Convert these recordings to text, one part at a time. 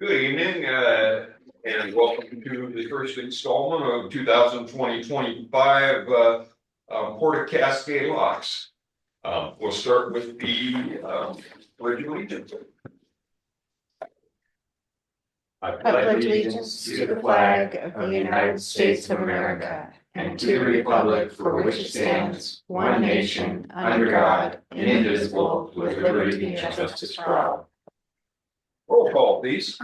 Good evening, and welcome to the first installment of 2020-25 Port of Cascade Locks. We'll start with the Pledge of Allegiance. I pledge allegiance to the flag of the United States of America and to the republic for which it stands, one nation, under God, indivisible, with liberty and justice for all. Roll call, please.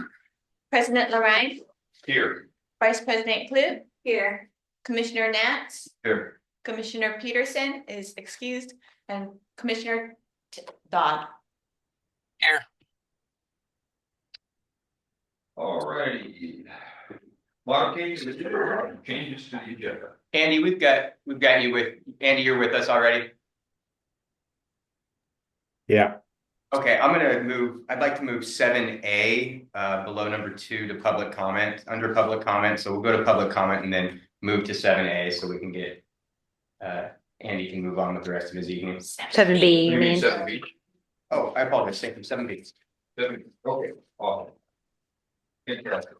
President Lorraine. Here. Vice President Clute. Here. Commissioner Nats. Here. Commissioner Peterson is excused, and Commissioner Dodd. Here. All righty. Modifications, changes to the agenda. Andy, we've got you with Andy. You're with us already. Yeah. Okay, I'd like to move 7A below number 2 to public comment, under public comment. So we'll go to public comment and then move to 7A so we can get Andy can move on with the rest of his evening. 7B, You mean 7B? Oh, I apologize. Thank you. 7B. 7B. Okay. Awesome. Fantastic.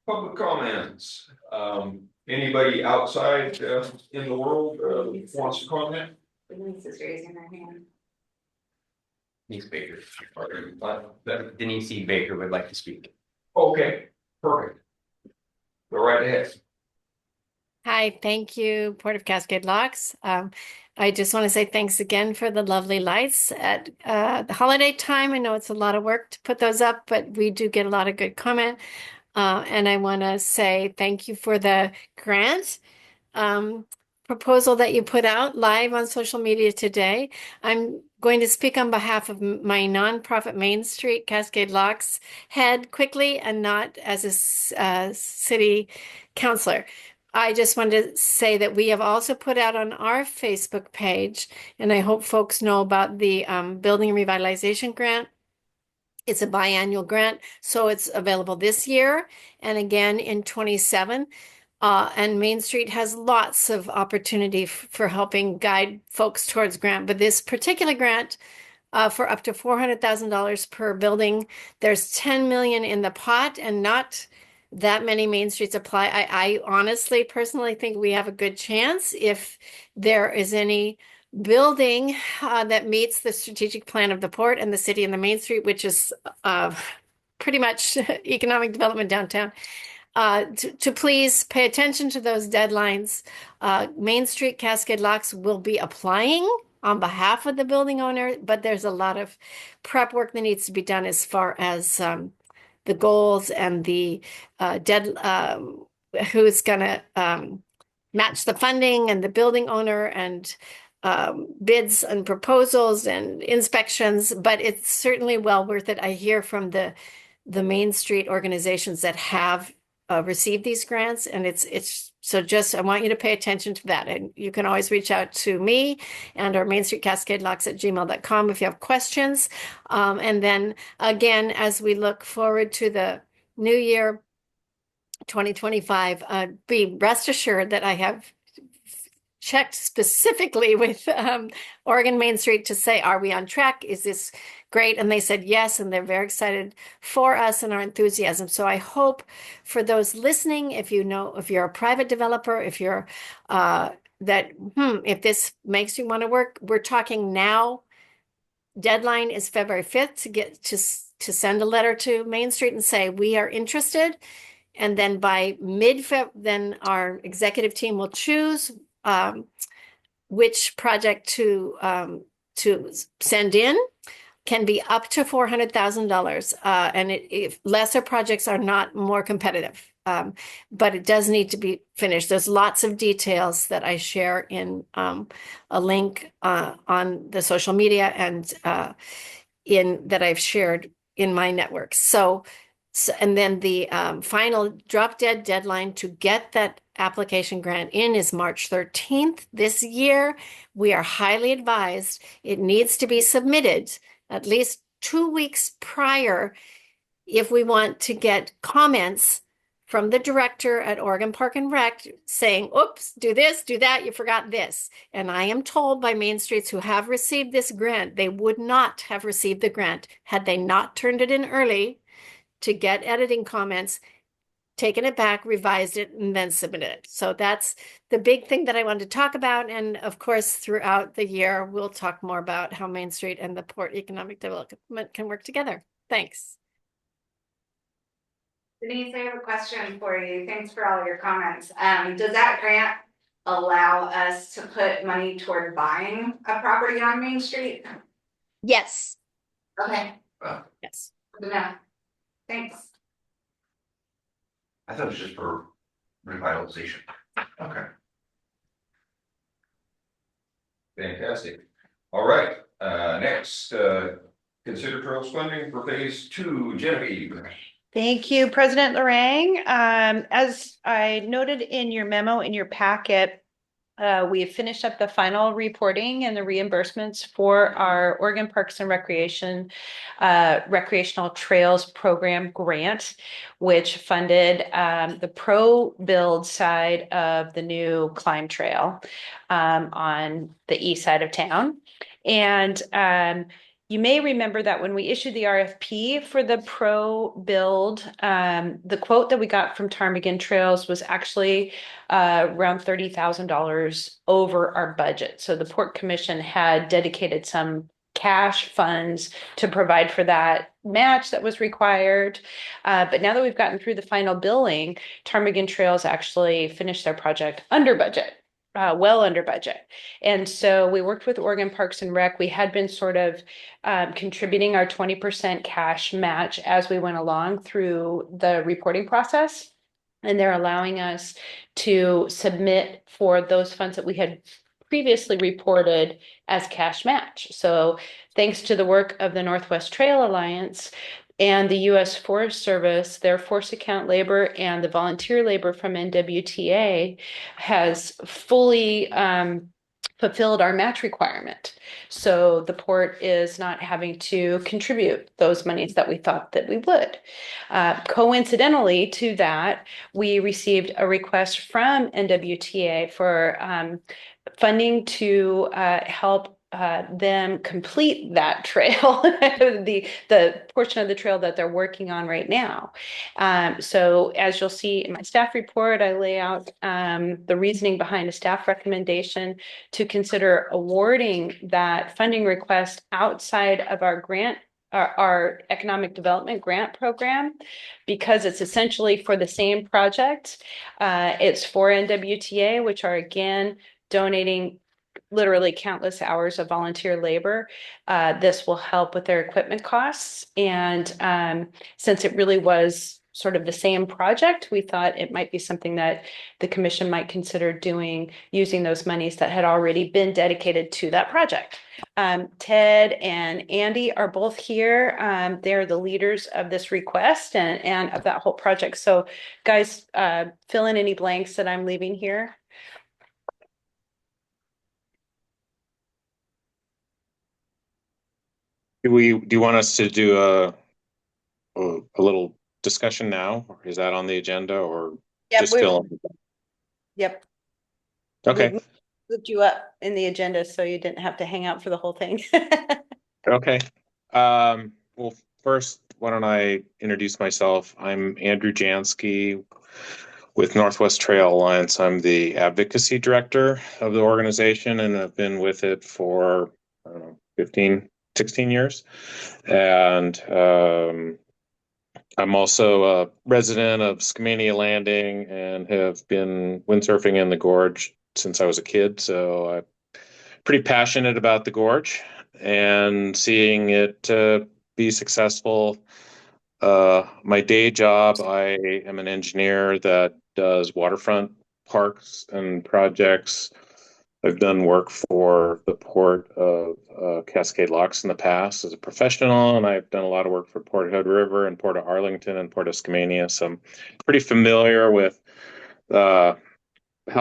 Public comments. Anybody outside in the world wants to comment? Denise is raising her hand. Denise Baker. Denise E. Baker would like to speak. Okay, perfect. Go right ahead. Hi, thank you, Port of Cascade Locks. I just want to say thanks again for the lovely lights at the holiday time. I know it's a lot of work to put those up, but we do get a lot of good comment. And I want to say thank you for the grant proposal that you put out live on social media today. I'm going to speak on behalf of my nonprofit Main Street Cascade Locks head quickly and not as a city councilor. I just wanted to say that we have also put out on our Facebook page, and I hope folks know about the Building and Revitalization Grant. It's a biannual grant, so it's available this year and again in 27. And Main Street has lots of opportunity for helping guide folks towards grant. But this particular grant for up to $400,000 per building, there's 10 million in the pot and not that many Main Streets apply. I honestly, personally think we have a good chance if there is any building that meets the strategic plan of the port and the city and the Main Street, which is pretty much economic development downtown. To please pay attention to those deadlines. Main Street Cascade Locks will be applying on behalf of the building owner, but there's a lot of prep work that needs to be done as far as the goals and the who's going to match the funding and the building owner and bids and proposals and inspections. But it's certainly well worth it. I hear from the Main Street organizations that have received these grants, and it's so just I want you to pay attention to that, and you can always reach out to me and our Main Street Cascade Locks at gmail.com if you have questions. And then again, as we look forward to the new year 2025, be rest assured that I have checked specifically with Oregon Main Street to say, are we on track? Is this great? And they said yes, and they're very excited for us and our enthusiasm. So I hope for those listening, if you're a private developer, if you're if this makes you want to work, we're talking now. Deadline is February 5th to get to send a letter to Main Street and say we are interested. And then by mid-Feb, then our executive team will choose which project to send in. Can be up to $400,000, and if lesser projects are not more competitive, but it does need to be finished. There's lots of details that I share in a link on the social media and that I've shared in my network. So and then the final drop dead deadline to get that application grant in is March 13th this year. We are highly advised it needs to be submitted at least 2 weeks prior if we want to get comments from the director at Oregon Park and Rec saying, oops, do this, do that, you forgot this. And I am told by Main Streets who have received this grant, they would not have received the grant had they not turned it in early to get editing comments, taken it back, revised it, and then submitted it. So that's the big thing that I wanted to talk about. And of course, throughout the year, we'll talk more about how Main Street and the Port Economic Development can work together. Thanks. Denise, I have a question for you. Thanks for all your comments. Does that grant allow us to put money toward buying a property on Main Street? Yes. Okay, Yes. good enough. Thanks. I thought it was just for revitalization. Okay. Fantastic. All right, next, consider trails funding for phase 2, Genevieve. Thank you, President Lorang. As I noted in your memo in your packet, we have finished up the final reporting and the reimbursements for our Oregon Parks and Recreational Trails Program grant, which funded the pro build side of the new climb trail on the east side of town. And you may remember that when we issued the RFP for the pro build, the quote that we got from Ptarmigan Trails was actually around $30,000 over our budget. So the Port Commission had dedicated some cash funds to provide for that match that was required. But now that we've gotten through the final billing, Ptarmigan Trails actually finished their project under budget. Well under budget. And so we worked with Oregon Parks and Rec. We had been sort of contributing our 20% cash match as we went along through the reporting process. And they're allowing us to submit for those funds that we had previously reported as cash match. So thanks to the work of the Northwest Trail Alliance and the U.S. Forest Service, their force account labor and the volunteer labor from NWTA has fully fulfilled our match requirement. So the port is not having to contribute those monies that we thought that we would. Coincidentally to that, we received a request from NWTA for funding to help them complete that trail, the portion of the trail that they're working on right now. So as you'll see in my staff report, I lay out the reasoning behind a staff recommendation to consider awarding that funding request outside of our grant, our economic development grant program, because it's essentially for the same project. It's for NWTA, which are again donating literally countless hours of volunteer labor. This will help with their equipment costs. And since it really was sort of the same project, we thought it might be something that the commission might consider doing, using those monies that had already been dedicated to that project. Ted and Andy are both here. They're the leaders of this request and of that whole project. So guys, fill in any blanks that I'm leaving here. Do you want us to do a little discussion now? Or is that on the agenda or just still? Yep. Okay. We moved you up in the agenda so you didn't have to hang out for the whole thing. Okay. Well, first, why don't I introduce myself? I'm Andrew Jansky with Northwest Trail Alliance. I'm the advocacy director of the organization, and I've been with it for, I don't know, 15, 16 years. And I'm also a resident of Skamania Landing and have been windsurfing in the gorge since I was a kid. So I'm pretty passionate about the gorge and seeing it be successful. My day job, I am an engineer that does waterfront parks and projects. I've done work for the Port of Cascade Locks in the past as a professional, and I've done a lot of work for Port Hood River and Port of Arlington and Port of Skamania. So I'm pretty familiar with how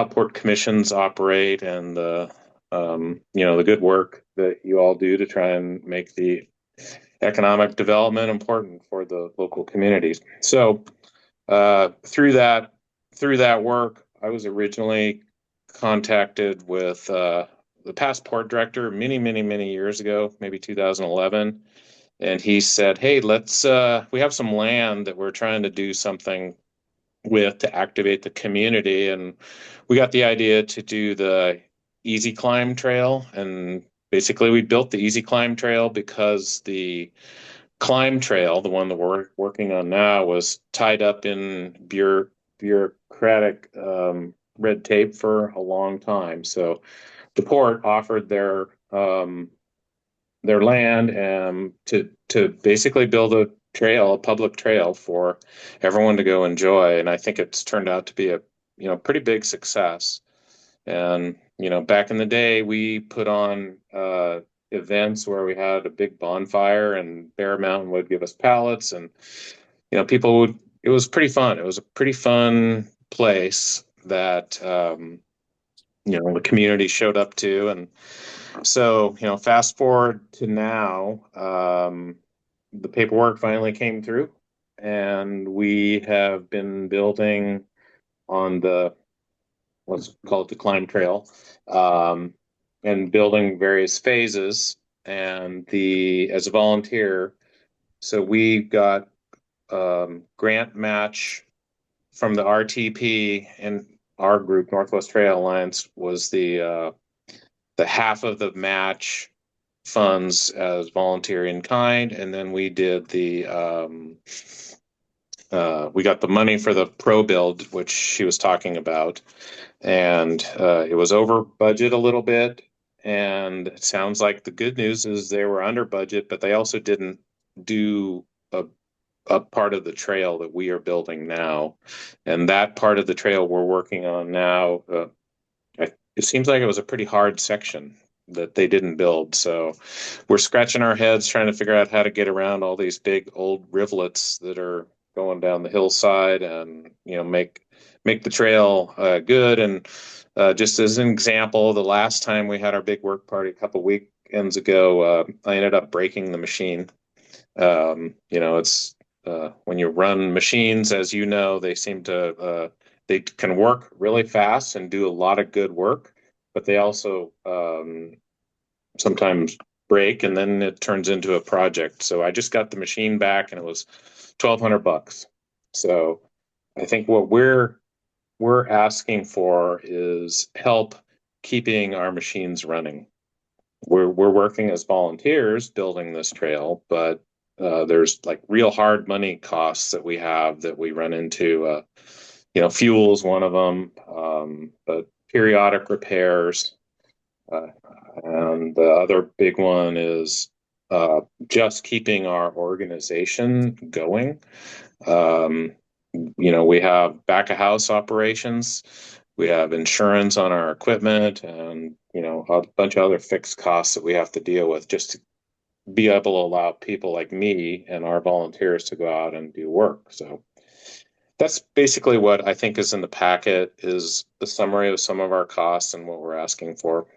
port commissions operate and the the good work that you all do to try and make the economic development important for the local communities. So through that work, I was originally contacted with the past port director many years ago, maybe 2011, and he said, "Hey, let's we have some land that we're trying to do something with to activate the community, and we got the idea to do the Easy Climb Trail, and basically we built the Easy Climb Trail because the Climb Trail, the one that we're working on now, was tied up in bureaucratic red tape for a long time. So the port offered their land to basically build a trail, a public trail for everyone to go enjoy. And I think it's turned out to be a pretty big success. And back in the day, we put on events where we had a big bonfire, and Bear Mountain would give us pallets, and people would. It was pretty fun. It was a pretty fun place that the community showed up to, and so, fast forward to now, the paperwork finally came through, and we have been building on the what's called the climb trail, um, and building various phases. And as a volunteer, so we got grant match from the RTP, and our group, Northwest Trail Alliance, was the half of the match funds as volunteer in kind, and then we did we got the money for the pro build, which she was talking about, and it was over budget a little bit. And it sounds like the good news is they were under budget, but they also didn't do a part of the trail that we are building now, and that part of the trail we're working on now. It seems like it was a pretty hard section that they didn't build. So we're scratching our heads trying to figure out how to get around all these big old rivulets that are going down the hillside, and make the trail good. And just as an example, the last time we had our big work party a couple weekends ago, I ended up breaking the machine. It's when you run machines, as you know, they can work really fast and do a lot of good work, but they also sometimes break, and then it turns into a project. So I just got the machine back, and it was $1,200. So I think what we're asking for is help keeping our machines running. We're working as volunteers building this trail, but there's like real hard money costs that we have that we run into. Fuel's one of them, but periodic repairs, and the other big one is just keeping our organization going. Um, we have back of house operations, we have insurance on our equipment, and a bunch of other fixed costs that we have to deal with just to be able to allow people like me and our volunteers to go out and do work. So that's basically what I think is in the packet, is the summary of some of our costs and what we're asking for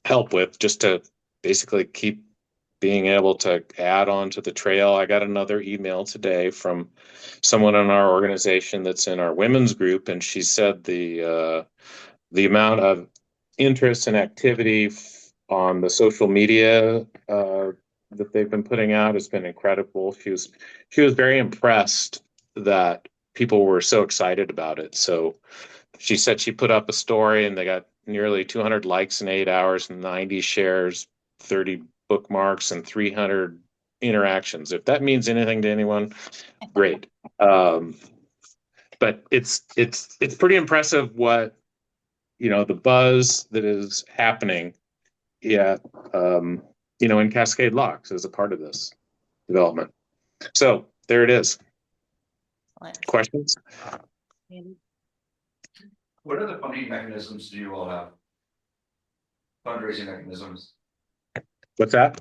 help with, just to basically keep being able to add on to the trail. I got another email today from someone in our organization that's in our women's group, and she said the amount of interest and activity on the social media that they've been putting out has been incredible. She was very impressed that people were so excited about it. So she said she put up a story, and they got nearly 200 likes in 8 hours, 90 shares, 30 bookmarks, and 300 interactions. If that means anything to anyone, great. But it's pretty impressive what the buzz that is happening. Yeah, in Cascade Locks as a part of this development. So there it is. Questions? What other funding mechanisms do you all have? Fundraising mechanisms? What's that?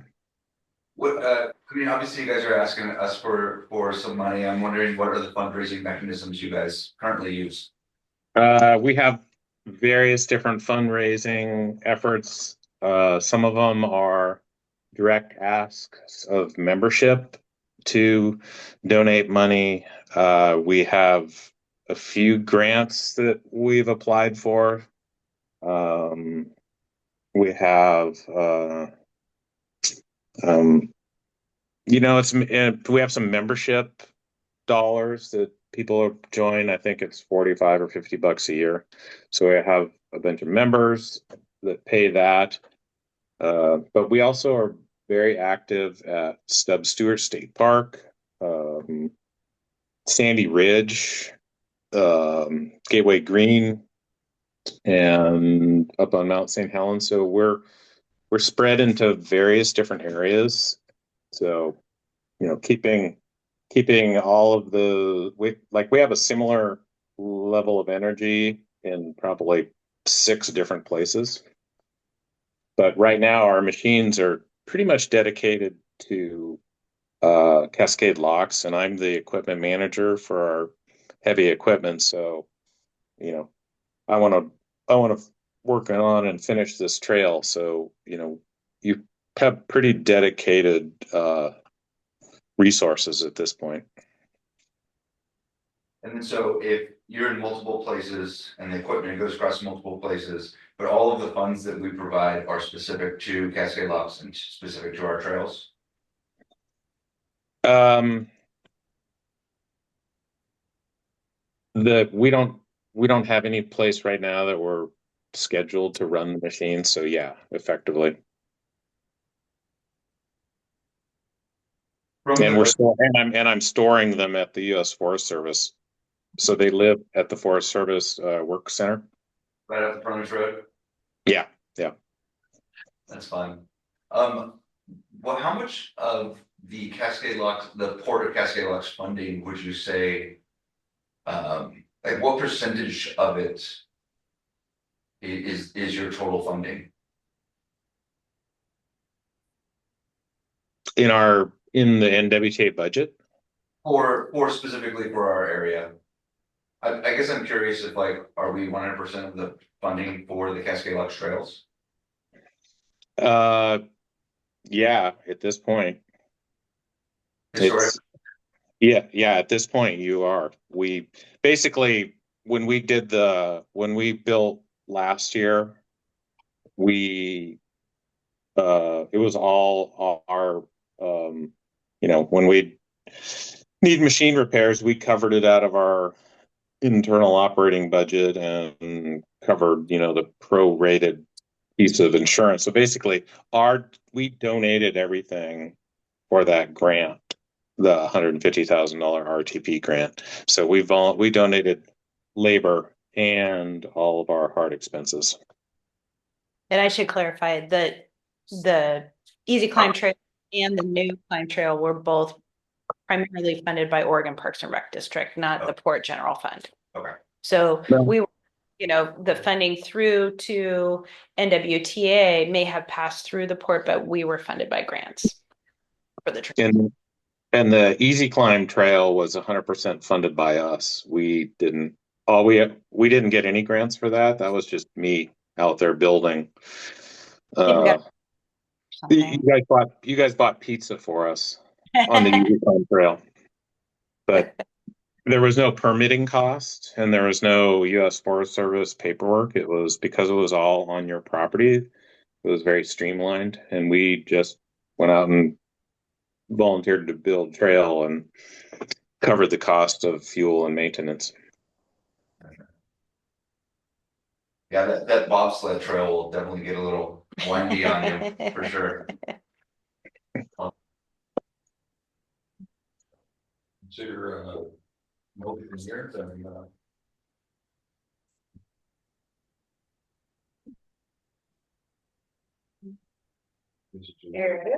Obviously you guys are asking us for some money. I'm wondering what are the fundraising mechanisms you guys currently use? We have various different fundraising efforts. Some of them are direct asks of membership to donate money. We have a few grants that we've applied for. We have we have some membership dollars that people join. I think it's 45 or $50 a year. So we have a bunch of members that pay that. But we also are very active at Stub Stewart State Park, Sandy Ridge, Gateway Green, and up on Mount St. Helens. So we're spread into various different areas. So, keeping all of we have a similar level of energy in probably 6 different places. But right now our machines are pretty much dedicated to Cascade Locks, and I'm the equipment manager for our heavy equipment. So, I want to work on and finish this trail. So, you have pretty dedicated resources at this point. And then so if you're in multiple places and the equipment goes across multiple places, but all of the funds that we provide are specific to Cascade Locks and specific to our trails? We don't have any place right now that we're scheduled to run the machine. So yeah, effectively. I'm storing them at the U.S. Forest Service. So they live at the Forest Service Work Center. Right off the frontage road? Yeah. That's fine. Well, how much of the Cascade Locks, the Port of Cascade Locks funding would you say, like what percentage of it is your total funding? In the NWTA budget? Or specifically for our area? I guess I'm curious if are we 100% of the funding for the Cascade Locks trails? Yeah, at this point. Historic. Yeah, at this point you are. We basically when we built last year, it was all our when we need machine repairs, we covered it out of our internal operating budget and covered, the prorated piece of insurance. So basically we donated everything for that grant, the $150,000 RTP grant. So we donated labor and all of our hard expenses. And I should clarify that the Easy Climb Trail and the new Climb Trail were both primarily funded by Oregon Parks and Rec District, not the Port General Fund. Okay. So we were, the funding through to NWTA may have passed through the port, but we were funded by grants for the trail. And the Easy Climb Trail was 100% funded by us. We didn't get any grants for that. That was just me out there building. You guys bought pizza for us on the Easy Climb Trail, but there was no permitting cost and there was no U.S. Forest Service paperwork. It was because it was all on your property. It was very streamlined, and we just went out and volunteered to build trail and covered the cost of fuel and maintenance. Yeah, that bobsled trail will definitely get a little windy on you for sure. Consider moving here. There it is.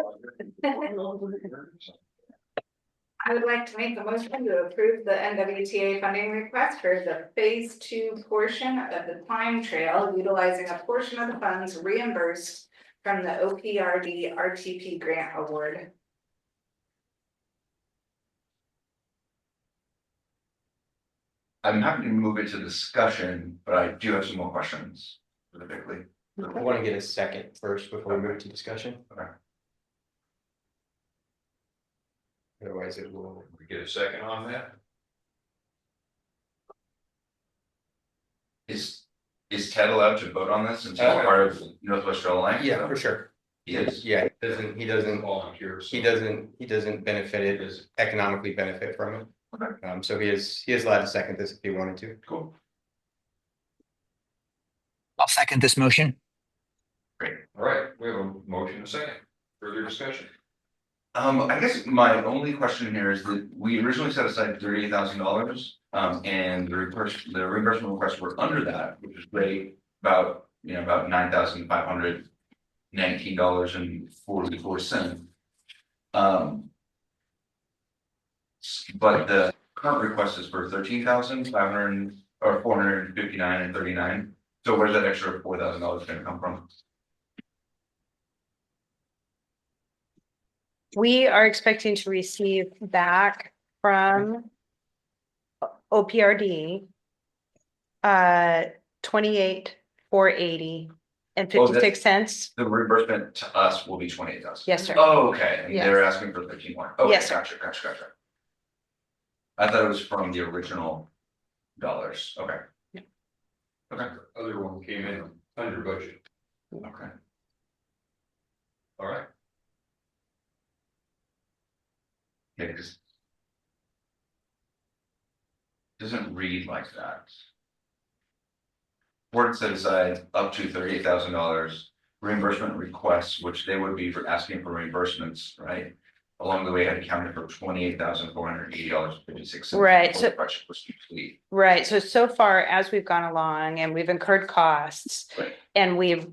I would like to make a motion to approve the NWTA funding request for the phase 2 portion of the climb trail, utilizing a portion of the funds reimbursed from the OPRD RTP grant award. I'm happy to move into discussion, but I do have some more questions specifically. I want to get a second first before we move to discussion. Okay. Otherwise it will. We get a second on that? Is Ted allowed to vote on this since he's part of Northwest Trail Alliance? Yeah, for sure. Yes. Yeah, he doesn't volunteers. he doesn't benefit it, is economically benefit from it. Okay. So he is allowed to second this if he wanted to. Cool. I'll second this motion. Great. All right, we have a motion and a second. Further discussion? I guess my only question here is that we originally set aside $38,000, and the reimbursement requests were under that, which is great, about $9,519.44. But the current request is for 13,500 or 459.39. So where's that extra $4,000 going to come from? We are expecting to receive back from OPRD 28,480 and Oh, 56 cents. The reimbursement to us will be 28,000. Yes, sir. Oh, okay. And Yes. they're asking for 13 more. Okay, Yes, sir. gotcha. I thought it was from the original dollars. Okay. Okay. Other one came in under budget. Okay. All right. Yeah, because it doesn't read like that. Board set aside up to $38,000 reimbursement requests, which they would be for asking for reimbursements, right? Along the way, had accounted for $28,480.56. Right, so- The project was complete. Right. So far as we've gone along and we've incurred costs Right. and we've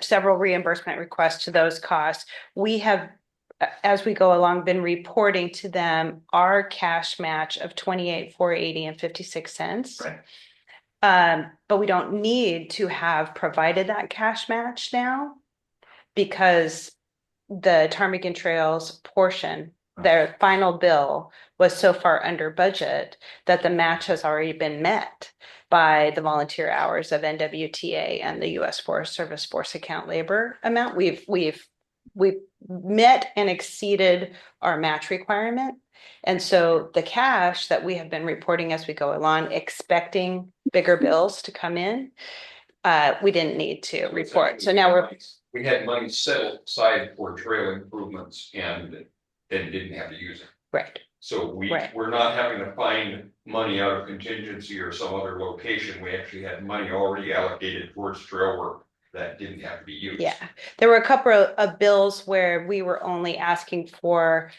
several reimbursement requests to those costs, we have, as we go along, been reporting to them our cash match of 28,480 and 56 cents. Right. But we don't need to have provided that cash match now because the Ptarmigan Trails portion, their final bill was so far under budget that the match has already been met by the volunteer hours of NWTA and the U.S. Forest Service Force Account Labor amount. We've met and exceeded our match requirement. And so the cash that we have been reporting as we go along, expecting bigger bills to come in, we didn't need to report. So now we had money set aside for trail improvements and then didn't have to use it. right. So Right. we're not having to find money out of contingency or some other location. We actually had money already allocated towards trail work that didn't have to be used. Yeah, there were a couple of bills where we were only asking for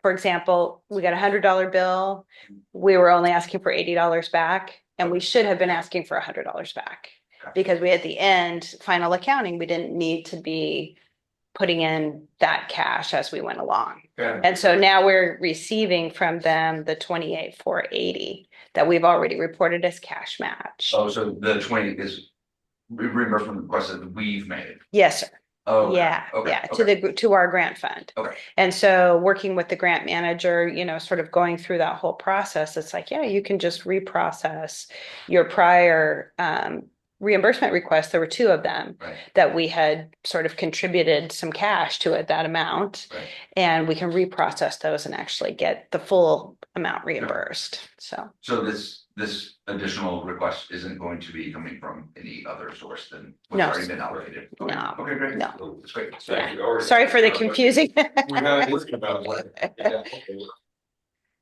example, we got $100 bill. We were only asking for $80 back, and we should have been asking for $100 back because we, at the end, final accounting, we didn't need to be putting in that cash as we went along. Okay. And so now we're receiving from them the 28,480 that we've already reported as cash match. Oh, so the 20 is reimbursement request that we've made. Yes, sir. Oh, Yeah, to our grant fund. Okay. And so working with the grant manager, sort of going through that whole process, it's like, yeah, you can just reprocess your prior reimbursement requests. There were two of them Right. that we had sort of contributed some cash to it, that amount, Right. and we can reprocess those and actually get the full amount reimbursed. So This additional request isn't going to be coming from any other source than what's No. already been allocated. Okay. No. Okay, great. No. Oh, that's great. Yeah. We already- sorry for the confusing. We haven't listened about what.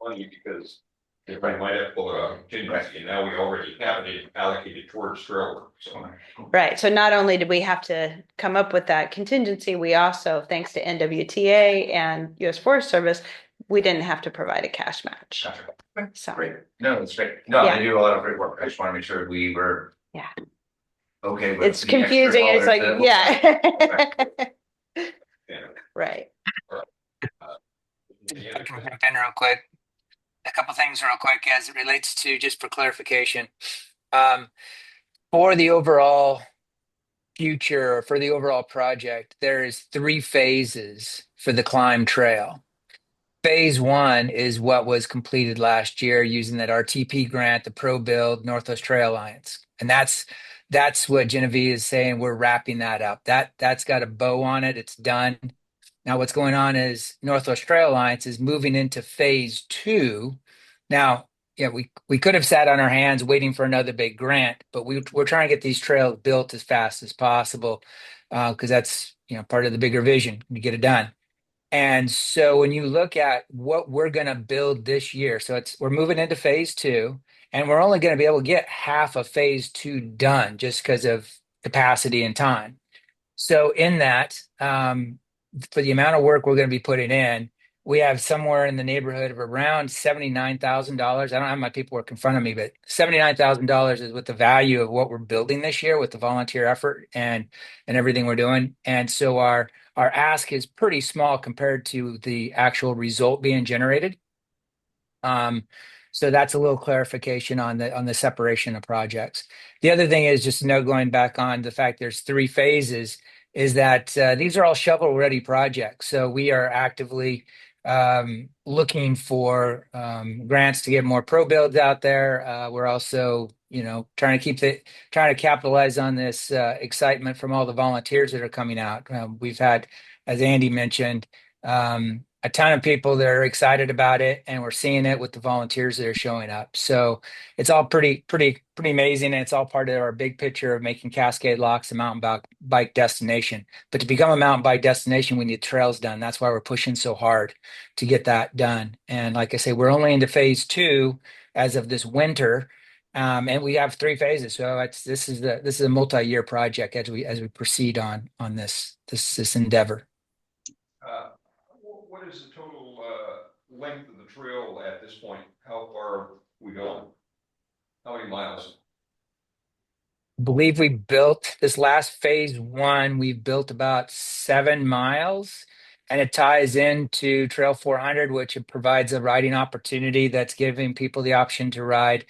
Funny because if I might have pulled it out of contingency, and now we already have it allocated towards trail work, so. Okay, cool. Right. So not only did we have to come up with that contingency, we also, thanks to NWTA and US Forest Service, we didn't have to provide a cash match. Gotcha. So, Great. No, that's great. No, Yeah. they do a lot of great work. I just want to make sure we were. Yeah. Okay. With it's the extra confusing. It's like, dollars that- yeah. Right. I can jump in real quick. A couple things real quick as it relates to, just for clarification. For the overall future, for the overall project, there is 3 phases for the climb trail. Phase 1 is what was completed last year using that RTP grant, the Pro Build Northwest Trail Alliance. And that's what Genevieve is saying. We're wrapping that up. That's got a bow on it. It's done. Now what's going on is Northwest Trail Alliance is moving into phase 2. Now, yeah, we could have sat on our hands waiting for another big grant, but we're trying to get these trails built as fast as possible because that's part of the bigger vision to get it done. And so when you look at what we're going to build this year, so we're moving into phase two, and we're only going to be able to get half of phase two done just because of capacity and time. So in that, for the amount of work we're going to be putting in, we have somewhere in the neighborhood of around $79,000. I don't have my paperwork in front of me, but $79,000 is what the value of what we're building this year with the volunteer effort and everything we're doing. And so our ask is pretty small compared to the actual result being generated. So that's a little clarification on the separation of projects. The other thing is just going back on the fact there's three phases, is that these are all shovel-ready projects. So we are actively looking for grants to get more pro builds out there. We're also, trying to capitalize on this excitement from all the volunteers that are coming out. We've had, as Andy mentioned, a ton of people that are excited about it, and we're seeing it with the volunteers that are showing up. So it's all pretty amazing, and it's all part of our big picture of making Cascade Locks a mountain bike destination. But to become a mountain bike destination, we need trails done. That's why we're pushing so hard to get that done. And like I say, we're only into phase two as of this winter, and we have three phases. So this is a multi-year project as we proceed on this endeavor. What is the total length of the trail at this point? How far are we going? How many miles? I believe we built this last phase one, we built about 7 miles, and it ties into Trail 400, which it provides a riding opportunity that's giving people the option to ride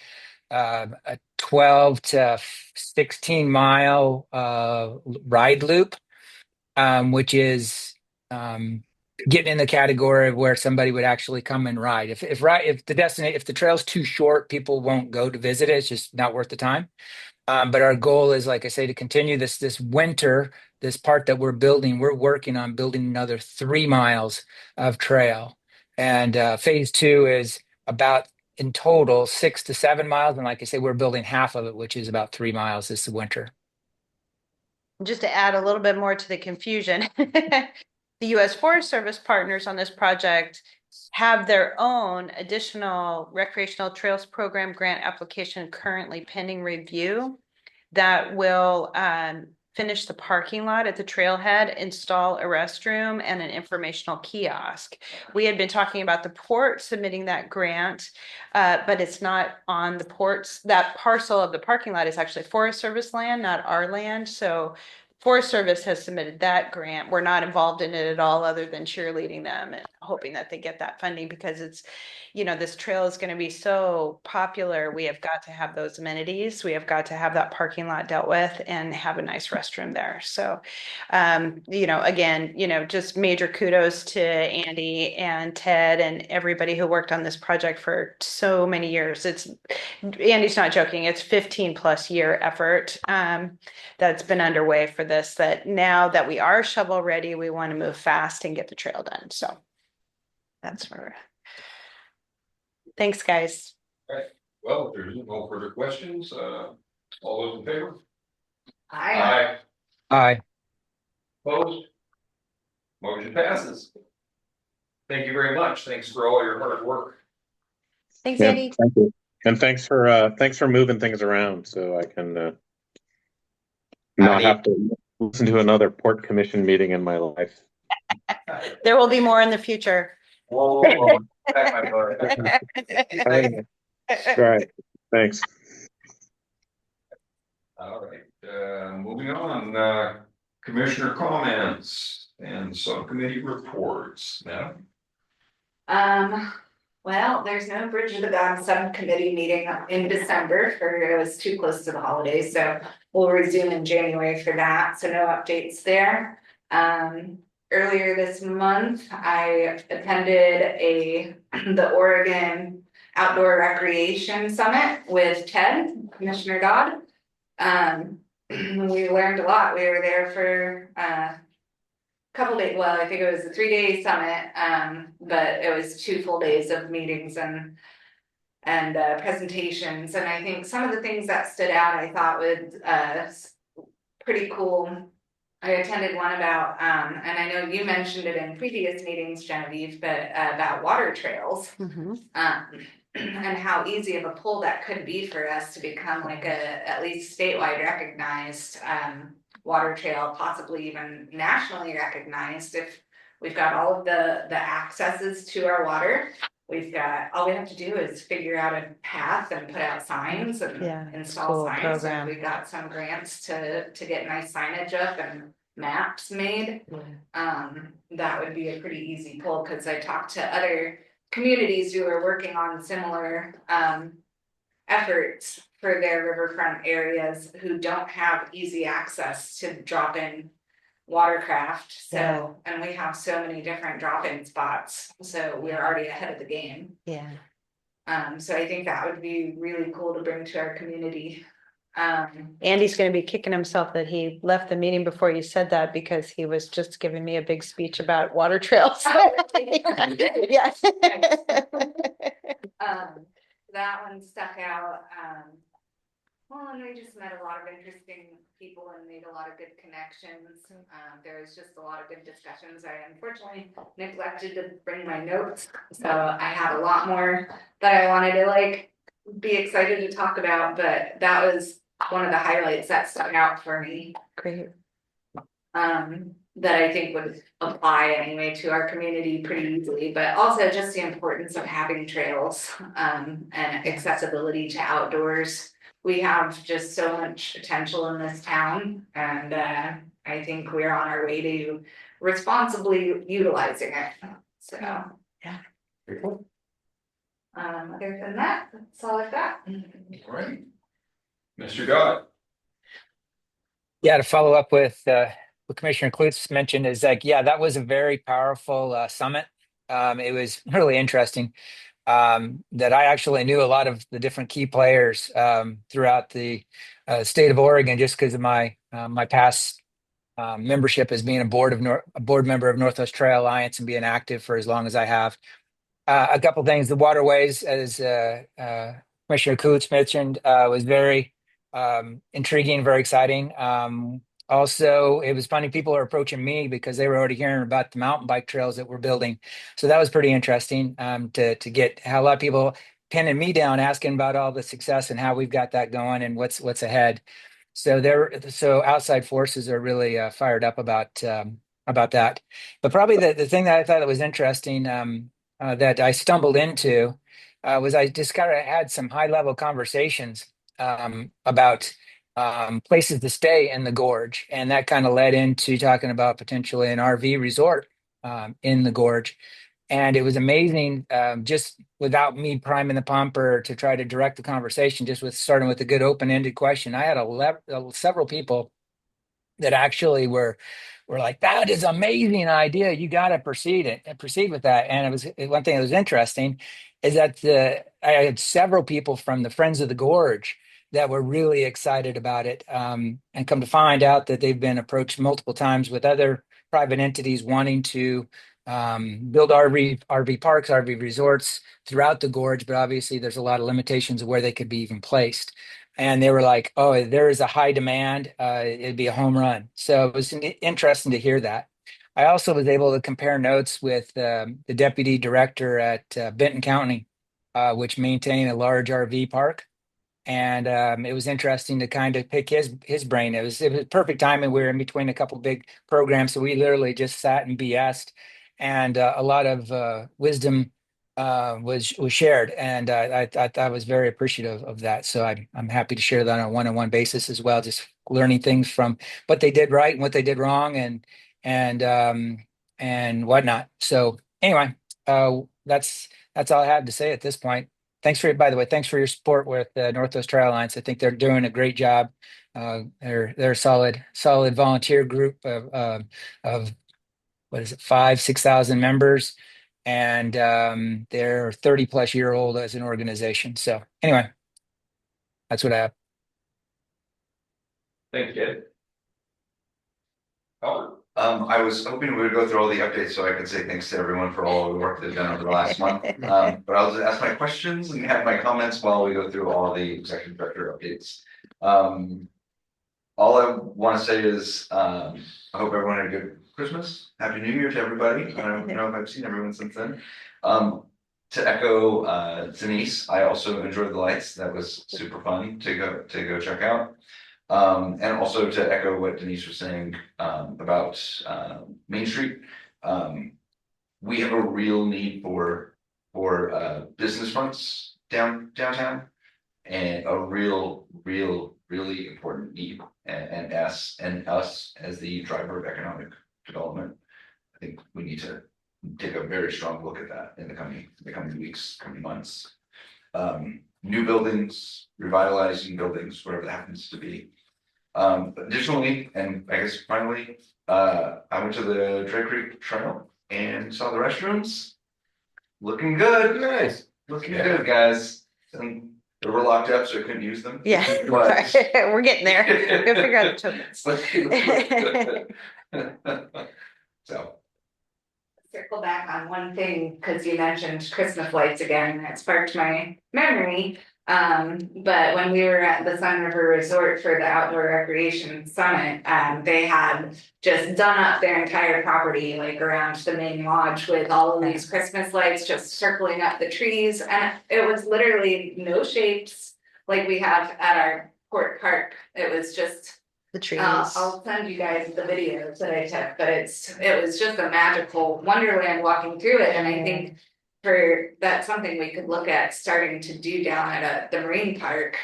a 12 to 16 mile ride loop, which is getting in the category of where somebody would actually come and ride. If the trail's too short, people won't go to visit it. It's just not worth the time. But our goal is, like I say, to continue this winter, this part that we're building. We're working on building another 3 miles of trail, and phase two is about in total 6 to 7 miles. And like I say, we're building half of it, which is about 3 miles this winter. Just to add a little bit more to the confusion, the U.S. Forest Service partners on this project have their own additional recreational trails program grant application currently pending review that will finish the parking lot at the trailhead, install a restroom and an informational kiosk. We had been talking about the port submitting that grant, but it's not on the ports. That parcel of the parking lot is actually Forest Service land, not our land. So Forest Service has submitted that grant. We're not involved in it at all, other than cheerleading them and hoping that they get that funding, because it's, this trail is going to be so popular. We have got to have those amenities. We have got to have that parking lot dealt with and have a nice restroom there. So, again, just major kudos to Andy and Ted and everybody who worked on this project for so many years. Andy's not joking. It's 15+ year effort that's been underway for this, that now that we are shovel ready, we want to move fast and get the trail done. So that's where. Thanks, guys. All right. Well, if there's no further questions, all those in favor? Aye. Aye. Opposed? Motion passes. Thank you very much. Thanks for all your hard work. Thanks, Yeah, Andy. thank you. And thanks for moving things around so I can not have to listen to another port commission meeting in my life. There will be more in the future. Whoa. Back my bar. All right. Thanks. All right. Moving on. Commissioner comments and subcommittee reports. Madam? Well, there's no Bridge of the God subcommittee meeting in December, for it was too close to the holidays, so we'll resume in January for that, so no updates there. Earlier this month, I attended the Oregon Outdoor Recreation Summit with Ted, Commissioner Dodd. We learned a lot. We were there for couple days, well, I think it was a 3-day summit, but it was 2 full days of meetings and presentations. And I think some of the things that stood out, I thought was pretty cool I attended one about, and I know you mentioned it in previous meetings, Genevieve, but about water trails. And how easy of a pull that could be for us to become like a at least statewide recognized water trail, possibly even nationally recognized if we've got all of the accesses to our water. We've got, all we have to do is figure out a path and put out signs and install cool signs. program. And we got some grants to get nice signage up and maps made. That would be a pretty easy pull, because I talked to other communities who are working on similar efforts for their riverfront areas who don't have easy access to drop in watercraft. So, and we have so many different drop-in spots, so we're already ahead of the game. Yeah. So I think that would be really cool to bring to our community. Andy's going to be kicking himself that he left the meeting before you said that, because he was just giving me a big speech about water trails. Yeah. That one stuck out. Well, and we just met a lot of interesting people and made a lot of good connections. There was just a lot of good discussions. I unfortunately neglected to bring my notes, so I had a lot more that I wanted to like be excited to talk about, but that was one of the highlights that stuck out for me. Great. That I think would apply anyway to our community pretty easily, but also just the importance of having trails and accessibility to outdoors. We have just so much potential in this town, and I think we're on our way to responsibly utilizing it. So yeah. Very cool. Other than that, that's all I've got. All right. Mr. Dodd. Yeah, to follow up with what Commissioner Klutz mentioned is like, yeah, that was a very powerful summit. It was really interesting that I actually knew a lot of the different key players throughout the state of Oregon, just because of my past membership as being a board member of Northwest Trail Alliance and being active for as long as I have. A couple things, the waterways, as Commissioner Klutz mentioned, was very intriguing, very exciting. Also, it was funny, people are approaching me because they were already hearing about the mountain bike trails that we're building. So that was pretty interesting to get how a lot of people pinning me down, asking about all the success and how we've got that going and what's ahead. So outside forces are really fired up about that. But probably the thing that I thought that was interesting that I stumbled into was I just kind of had some high level conversations about places to stay in the gorge, and that kind of led into talking about potentially an RV resort in the gorge. And it was amazing, just without me priming the pump or to try to direct the conversation, just with starting with a good open-ended question. I had several people that actually were like, that is amazing idea. You got to proceed with that. And it was one thing that was interesting is that I had several people from the Friends of the Gorge that were really excited about it, and come to find out that they've been approached multiple times with other private entities wanting to build RV parks, RV resorts throughout the gorge, but obviously there's a lot of limitations of where they could be even placed. And they were like, "Oh, there is a high demand. It'd be a home run." So it was interesting to hear that. I also was able to compare notes with the deputy director at Benton County, which maintain a large RV park. And it was interesting to kind of pick his brain. It was perfect timing. We were in between a couple big programs, so we literally just sat and BS'd, and a lot of wisdom was shared, and I was very appreciative of that. So I'm happy to share that on a one-on-one basis as well, just learning things from what they did right and what they did wrong, and whatnot. So anyway, that's all I have to say at this point. By the way, thanks for your support with the Northwest Trail Alliance. I think they're doing a great job. They're a solid volunteer group of what is it, 6,000 members, and they're 30+ year old as an organization. So anyway, that's what I have. Thank you. Howard. I was hoping we would go through all the updates so I could say thanks to everyone for all the work they've done over the last month. But I'll just ask my questions and have my comments while we go through all the executive director updates. all I want to say is, I hope everyone had a good Christmas. Happy New Year to everybody. I don't know if I've seen everyone since then. To echo Denise, I also enjoyed the lights. That was super fun to go check out. And also to echo what Denise was saying about Main Street. We have a real need for business fronts downtown, and a really important need. And us as the driver of economic development, I think we need to take a very strong look at that in the coming weeks, coming months. New buildings, revitalizing buildings, whatever that happens to be. Additionally, and I guess finally, I went to the Dry Creek Trail and saw the restrooms. Looking good. Nice. Looking good, guys. And they were locked up, so I couldn't use them. Yeah, But- we're getting there. We'll figure out the tokens. So, Circle back on one thing, because you mentioned Christmas lights again, and it sparked my memory. But when we were at the Sun River Resort for the Outdoor Recreation Summit, they had just done up their entire property, like around the main lodge, with all of these Christmas lights just circling up the trees, and it was literally no shapes like we have at our Port Park. It was just The trees. I'll send you guys the videos that I took, but it was just a magical wonderland walking through it, and I think that's something we could look at starting to do down at the marine park.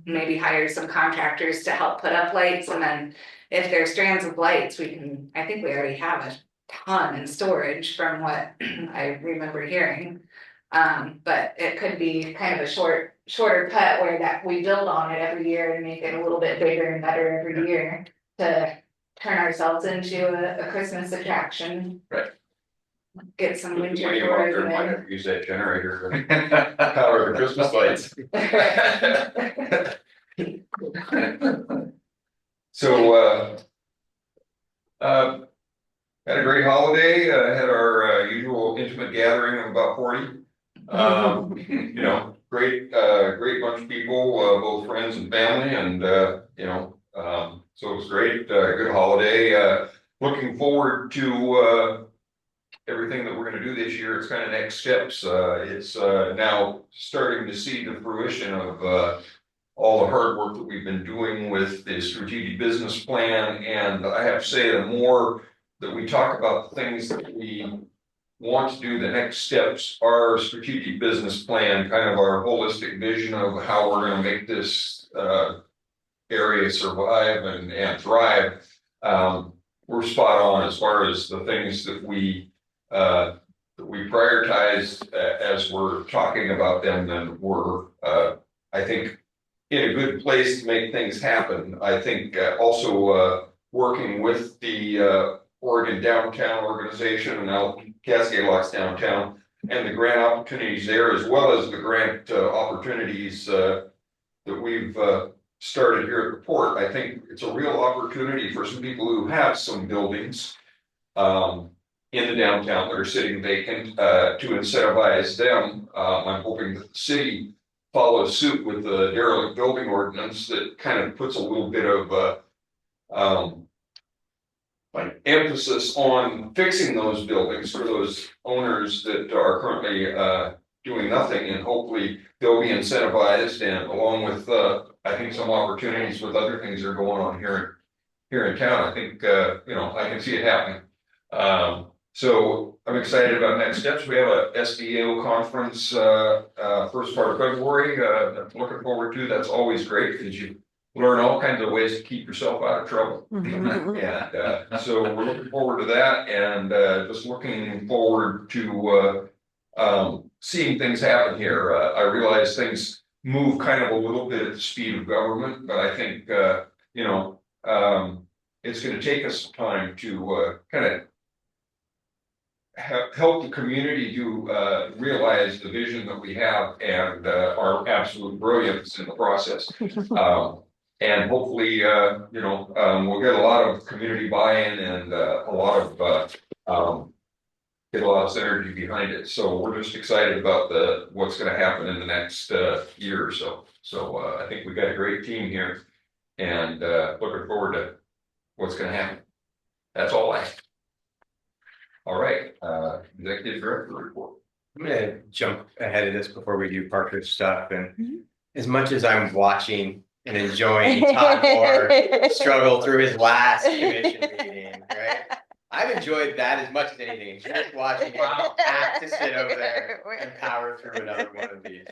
Maybe hire some contractors to help put up lights, and then if there's strands of lights, I think we already have a ton in storage from what I remember hearing. But it could be kind of a shorter cut where that we build on it every year and make it a little bit bigger and better every year to turn ourselves into a Christmas attraction. Right. Get some winter When you walk there, might tourism. have to use that generator to power the Christmas lights. So, had a great holiday, had our usual intimate gathering of about 40. Great bunch of people, both friends and family, and so it was great, good holiday. Looking forward to everything that we're going to do this year. It's kind of next steps. It's now starting to see the fruition of all the hard work that we've been doing with the strategic business plan. And I have to say, the more that we talk about the things that we want to do, the next steps, our strategic business plan, kind of our holistic vision of how we're going to make this area survive and thrive. We're spot on as far as the things that we prioritize as we're talking about them, and we're I think in a good place to make things happen. I think also working with the Oregon Downtown Organization and now Cascade Locks Downtown, and the grant opportunities there, as well as the grant opportunities that we've started here at the port. I think it's a real opportunity for some people who have some buildings in the downtown that are sitting vacant to incentivize them. I'm hoping that the city follows suit with the derelict building ordinance that kind of puts a little bit of like emphasis on fixing those buildings for those owners that are currently doing nothing, and hopefully they'll be incentivized, and along with I think some opportunities with other things that are going on here in town. I think I can see it happening. So I'm excited about next steps. We have a SDO conference first part of February. Looking forward to. That's always great because you learn all kinds of ways to keep yourself out of trouble. And so we're looking forward to that, and just looking forward to seeing things happen here. I realize things move kind of a little bit at the speed of government, but I think it's going to take us some time to kind of help the community to realize the vision that we have and our absolute brilliance in the process. And hopefully, we'll get a lot of community buy-in and a lot of synergy behind it. So we're just excited about what's going to happen in the next year or so. So I think we got a great team here. and looking forward to what's going to happen. That's all I have. All right, executive director report. I'm gonna jump ahead of this before we do Parker stuff. And as much as I'm watching and enjoying Todd Moore struggle through his last commission meeting, right? I've enjoyed that as much as anything. Just watching him have to sit over there and power through another one of these.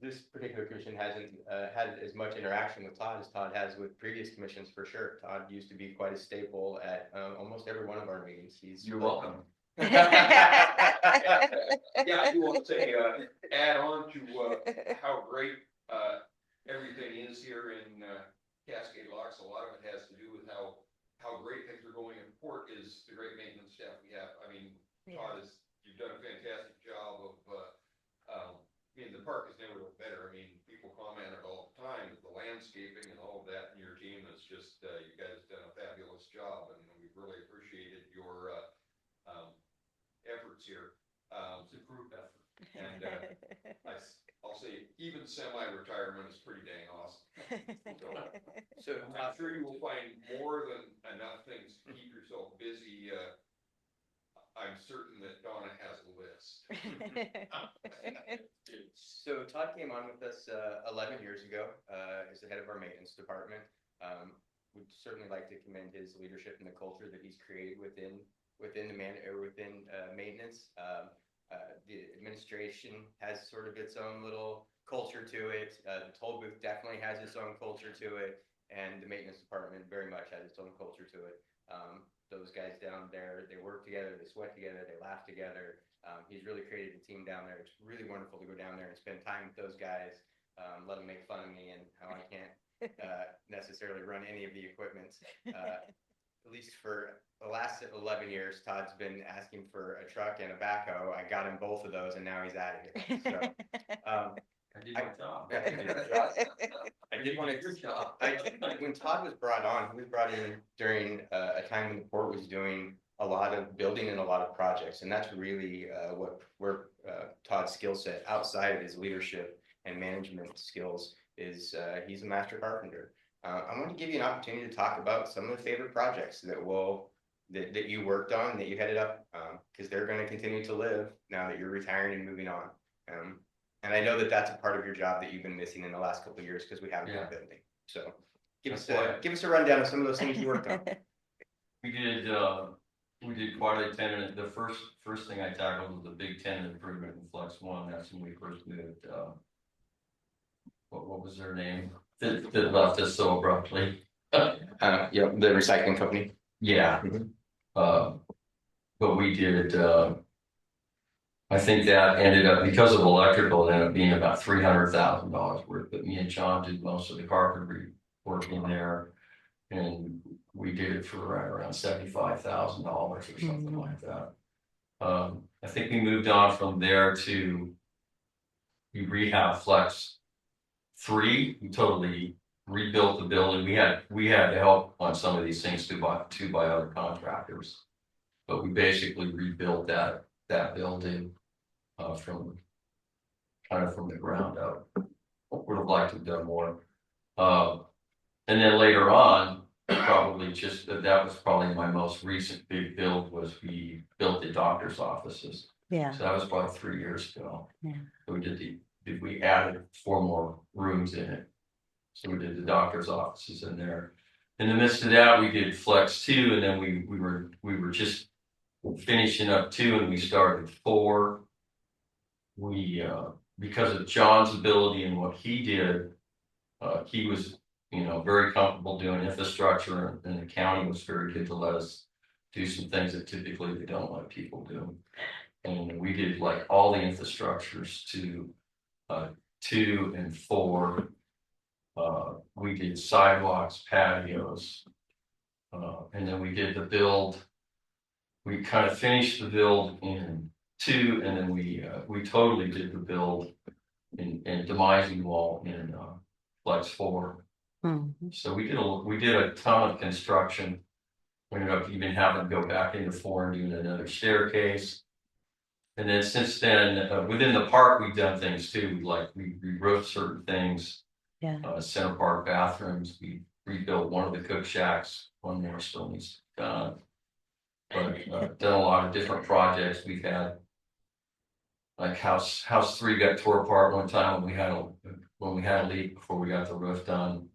This particular commission hasn't had as much interaction with Todd as Todd has with previous commissions for sure. Todd used to be quite a staple at almost every one of our meetings. You're welcome. Yeah, you want to say, add on to how great everything is here in Cascade Locks. A lot of it has to do with how great things are going in Port is the great maintenance staff we have. I mean, Todd, you've done a fantastic job of the park has never looked better. I mean, people comment all the time that the landscaping and all of that in your team is just, you guys have done a fabulous job, and we've really appreciated your efforts here. It's improved effort. And I'll say even semi-retirement is pretty dang awesome. So I'm sure you will find more than enough things to keep yourself busy. I'm certain that Donna has a list. So Todd came on with us 11 years ago as the head of our maintenance department. Would certainly like to commend his leadership and the culture that he's created within maintenance. The administration has sort of its own little culture to it. The toll booth definitely has its own culture to it, and the maintenance department very much has its own culture to it. Those guys down there, they work together, they sweat together, they laugh together. He's really created a team down there. It's really wonderful to go down there and spend time with those guys, let them make fun of me and how I can't necessarily run any of the equipment. At least for the last 11 years, Todd's been asking for a truck and a backhoe. I got him both of those, and now he's out of here. So, I did my job. I did want to. When Todd was brought on, he was brought in during a time when the port was doing a lot of building and a lot of projects, and that's really where Todd's skill set outside of his leadership and management skills is. He's a master carpenter. I want to give you an opportunity to talk about some of the favorite projects that you worked on, that you headed up, because they're going to continue to live now that you're retiring and moving on. And I know that that's a part of your job that you've been missing in the last couple of years because we haven't been building. So give us a rundown of some of those things you worked on. We did quite a tenant. The first thing I tackled was the big tenant improvement in Flex One. That's when we first moved. What was their name? That left us so abruptly. The recycling company. Yeah. But we did. I think that ended up, because of electrical, it ended up being about $300,000 worth. But me and John did most of the carpentry work in there, and we did it for right around $75,000 or something like that. I think we moved on from there to we rehab Flex 3. We totally rebuilt the building. We had to help on some of these things too by other contractors, but we basically rebuilt that building from the ground up. Would have liked to have done more. And then later on, probably just that was probably my most recent big build, was we built the doctor's offices. Yeah. So that was about 3 years ago. Yeah. So we added 4 more rooms in it. So we did the doctor's offices in there. In the midst of that, we did Flex 2, and then we were just finishing up 2, and we started 4. We because of John's ability and what he did, he was very comfortable doing infrastructure, and the county was very good to let us do some things that typically they don't let people do. And we did like all the infrastructures to 2 and 4. We did sidewalks, patios, and then we did the build. We kind of finished the build in 2, and then we totally did the build in demising wall in Flex 4. Mm-hmm. So we did a ton of construction. We ended up even having to go back into 4 and doing another staircase. And then since then, within the park, we've done things too. Like we rewrote certain things Yeah. Center Park bathrooms. We rebuilt one of the cook shacks. One more still needs to be done. But done a lot of different projects. We've had like house 3 got tore apart one time when we had a leak before we got the roof done.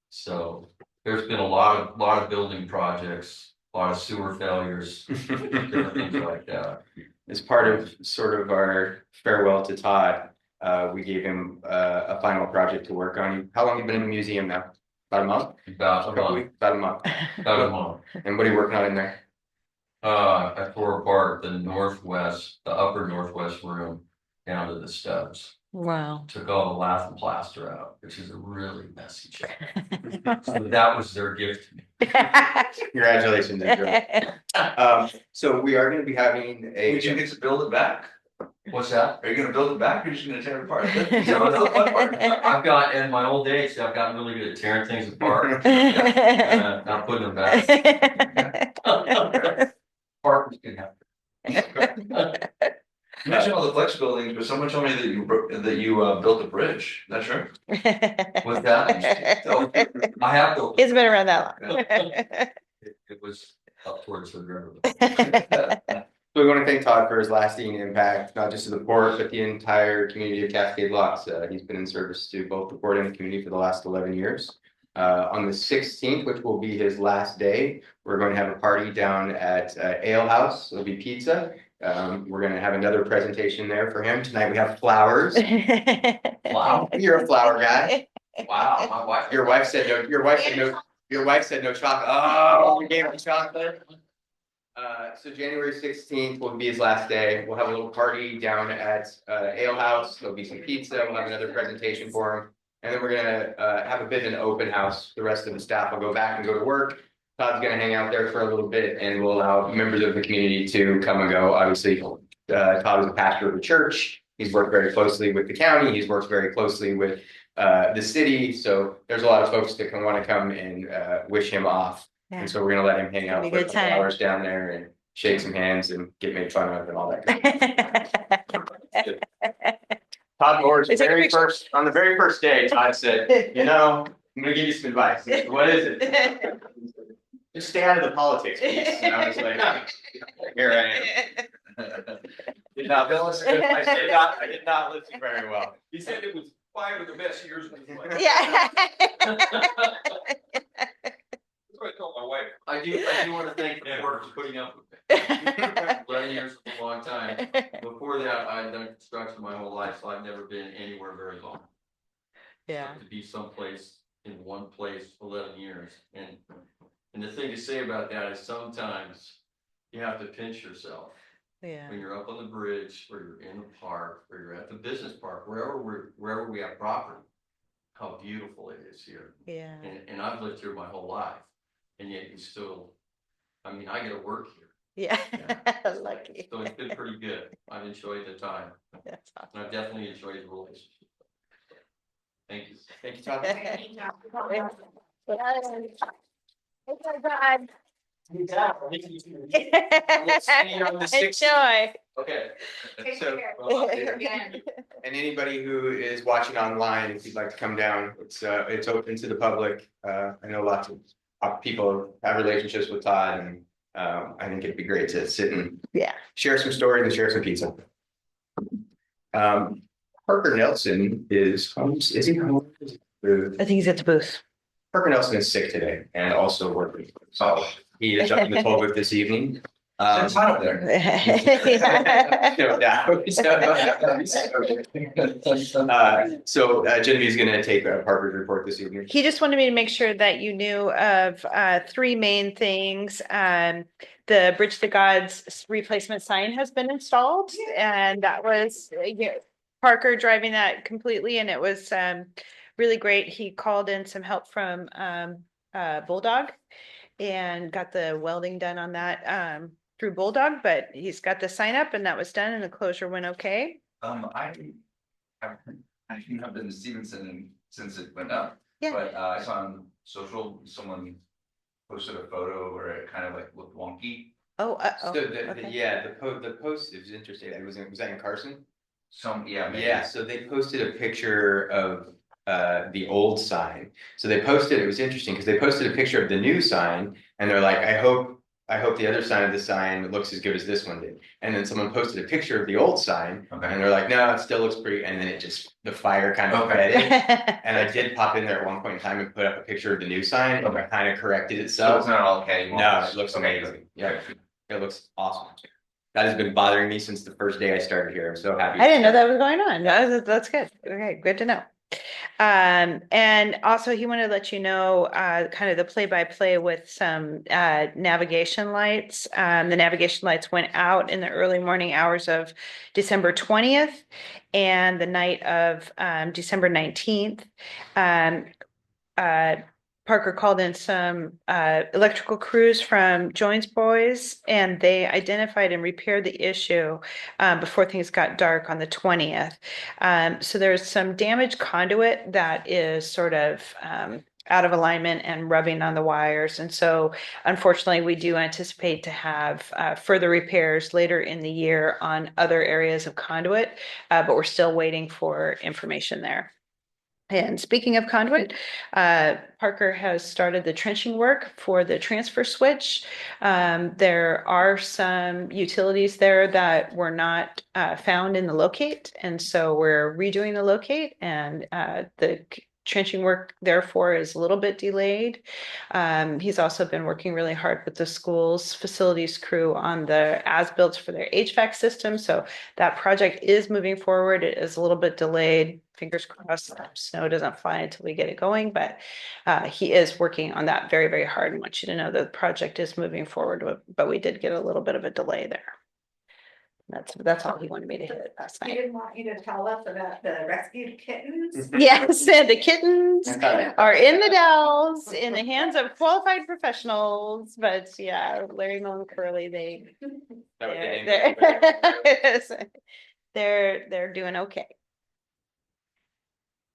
So there's been a lot of building projects, a lot of sewer failures, different things like that. As part of sort of our farewell to Todd, we gave him a final project to work on. How long have you been in the museum now? About a month? About a month. About a month. About a month. And what are you working on in there? I tore apart the upper northwest room down to the steps. Wow. Took all the lath and plaster out, which is a really messy job. So that was their gift to me. Congratulations. So we are going to be having a. Did you get to build it back? What's that? Are you gonna build it back or are you just gonna tear it apart? I've got in my old age, I've gotten really good at tearing things apart, not putting them back. Partners can have. You mentioned all the flex buildings, but someone told me that you built a bridge. That's true. What's that? So I have built. It's been around that long. It was up towards the river. So we want to thank Todd for his lasting impact, not just to the port, but the entire community of Cascade Locks. He's been in service to both the port and the community for the last 11 years. On the 16th, which will be his last day, we're going to have a party down at Ale House. It'll be pizza. We're going to have another presentation there for him. Tonight we have flowers. Wow. You're a flower guy. Wow, my wife. Your wife said no. Your wife said no chocolate. Oh, we gave him chocolate. So January 16th will be his last day. We'll have a little party down at Ale House. There'll be some pizza. We'll have another presentation for him. And then we're gonna have a bit of an open house. The rest of the staff will go back and go to work. Todd's gonna hang out there for a little bit and we'll allow members of the community to come and go. Obviously, Todd is a pastor of a church. He's worked very closely with the county. He's worked very closely with the city. So there's a lot of folks that can want to come and wish him off. Yeah. And so we're gonna let him hang out Be a for a good couple time. hours down there and shake some hands and get made fun of and all that good stuff. Todd Moore's Take a picture. on the very first day, Todd said, you know, I'm gonna give you some advice. He said, what is it? Just stay out of the politics, please. And I was like, here I am. Did not listen. I did not listen very well. He said it was 5 of the best years of his life. Yeah. That's what I told my wife. I do want to thank the board for putting up with it. 11 years is a long time. Before that, I've done construction my whole life, so I've never been anywhere very long. Yeah. So to be someplace in one place 11 years. And the thing to say about that is sometimes you have to pinch yourself. Yeah. When you're up on the bridge, or you're in the park, or you're at the business park, wherever we have property, how beautiful it is here. Yeah. And I've lived here my whole life, and yet you still, I mean, I get to work here. Yeah. Yeah. Lucky. So it's been pretty good. I've enjoyed the time, That's awesome. and I've definitely enjoyed the relationship. Thank you. Thank you, Todd. Enjoy. Okay. Take So, care. and anybody who is watching online, if you'd like to come down, it's open to the public. I know lots of people have relationships with Todd, and I think it'd be great to sit and share some stories and share some pizza. Parker Nelson is home. Is he home? I think he's at the booth. Parker Nelson is sick today and also working. So he is up in the toll booth this evening. It's hot up there. No doubt. So Genevieve's going to take Parker's report this evening. He just wanted me to make sure that you knew of 3 main things. The Bridge to God's replacement sign has been installed, and that was Parker driving that completely, and it was really great. He called in some help from Bulldog and got the welding done on that through Bulldog, but he's got the sign up and that was done and the closure went okay. I haven't been to Stevenson since it went up. Yeah. But I saw on social, someone posted a photo where it kind of like looked wonky. Oh, So okay. the post, it was interesting. Was that in Carson? Maybe. Yeah, so they posted a picture of the old sign. So they posted, it was interesting because they posted a picture of the new sign and they're like, I hope the other side of the sign looks as good as this one did. And then someone posted a picture of the old sign and they're like, no, it still looks pretty. And then it just, the fire kind of fed it. And I did pop in there at one point in time and put up a picture of the new sign and it kind of corrected So itself. it's not all catty. No, it looks amazing. Yeah, it looks awesome. That has been bothering me since the first day I started here. I'm so happy. I didn't know that was going on. That's good. Okay, good to know. And also he wanted to let you know, kind of the play-by-play with some navigation lights. The navigation lights went out in the early morning hours of December 20th and the night of December 19th. Parker called in some electrical crews from Joins Boys, and they identified and repaired the issue before things got dark on the 20th. So there's some damaged conduit that is sort of out of alignment and rubbing on the wires. And so unfortunately, we do anticipate to have further repairs later in the year on other areas of conduit, but we're still waiting for information there. And speaking of conduit, Parker has started the trenching work for the transfer switch. There are some utilities there that were not found in the locate, and so we're redoing the locate, and the trenching work therefore is a little bit delayed. He's also been working really hard with the school's facilities crew on the as-built for their HVAC system, so that project is moving forward. It is a little bit delayed. Fingers crossed, snow doesn't fly until we get it going, but he is working on that very, very hard and want you to know that the project is moving forward, but we did get a little bit of a delay there. That's all he wanted me to hit last He night. didn't want you to tell us about the rescued kittens. Yes, the kittens are in the dells, in the hands of qualified professionals, but yeah, Larry, Mo, and Curly, they're doing okay.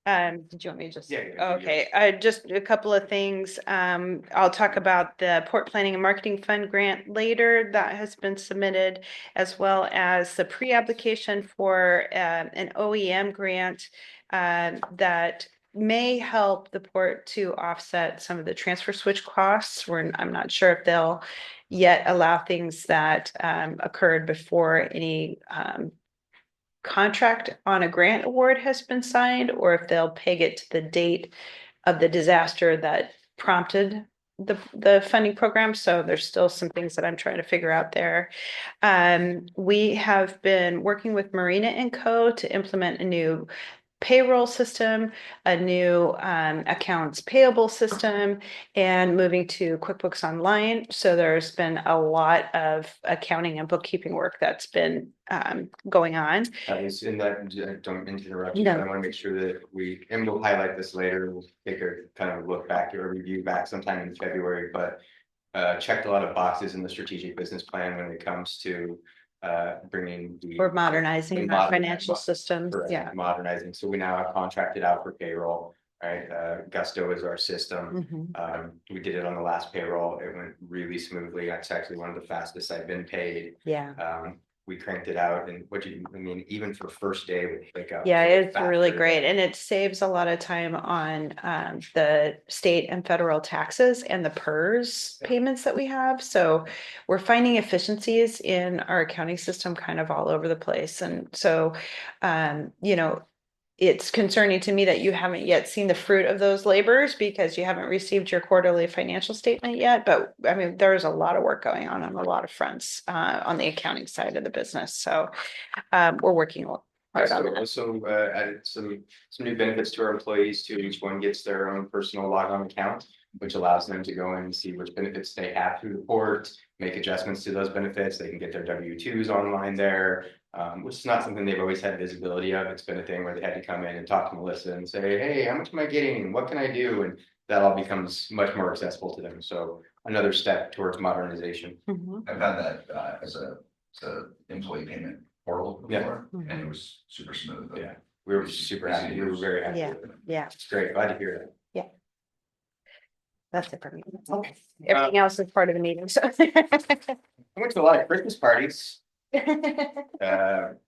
Did you want me to just? Yeah. Okay, just a couple of things. I'll talk about the Port Planning and Marketing Fund grant later that has been submitted, as well as the pre-application for an OEM grant that may help the port to offset some of the transfer switch costs. I'm not sure if they'll yet allow things that occurred before any contract on a grant award has been signed, or if they'll peg it to the date of the disaster that prompted the funding program. So there's still some things that I'm trying to figure out there. We have been working with Marina and Co. to implement a new payroll system, a new accounts payable system, and moving to QuickBooks Online. So there's been a lot of accounting and bookkeeping work that's been going on. In that, don't mean to interrupt you, No. but I want to make sure that and we'll highlight this later. We'll take a kind of look back or review back sometime in February, but checked a lot of boxes in the strategic business plan when it comes to bringing We're modernizing our financial systems. Correct, Yeah. modernizing. So we now have contracted out for payroll, right? Gusto is our system. Mhm. We did it on the last payroll. It went really smoothly. That's actually one of the fastest I've been paid. Yeah. We cranked it out, and even for first day with pickup. Yeah, it's really faster. great. And it saves a lot of time on the state and federal taxes and the PERS payments that we have. So we're finding efficiencies in our accounting system kind of all over the place. And so, it's concerning to me that you haven't yet seen the fruit of those labors because you haven't received your quarterly financial statement yet. But I mean, there's a lot of work going on a lot of fronts on the accounting side of the business. So we're working hard on that. Also added some new benefits to our employees too. Each one gets their own personal log-on account, which allows them to go in and see which benefits they have through the port, make adjustments to those benefits. They can get their W-2s online there, which is not something they've always had visibility of. It's been a thing where they had to come in and talk to Melissa and say, hey, how much am I getting? What can I do? And that all becomes much more accessible to them. So another step towards modernization. Mhm. I've had that as a employee payment portal before, and it was super smooth. Yeah, we were super happy. We were very happy. Yeah. with it. Yeah, It's great. Glad to hear that. that's it for me. Everything else is part of the meeting. So. I went to a lot of Christmas parties. There.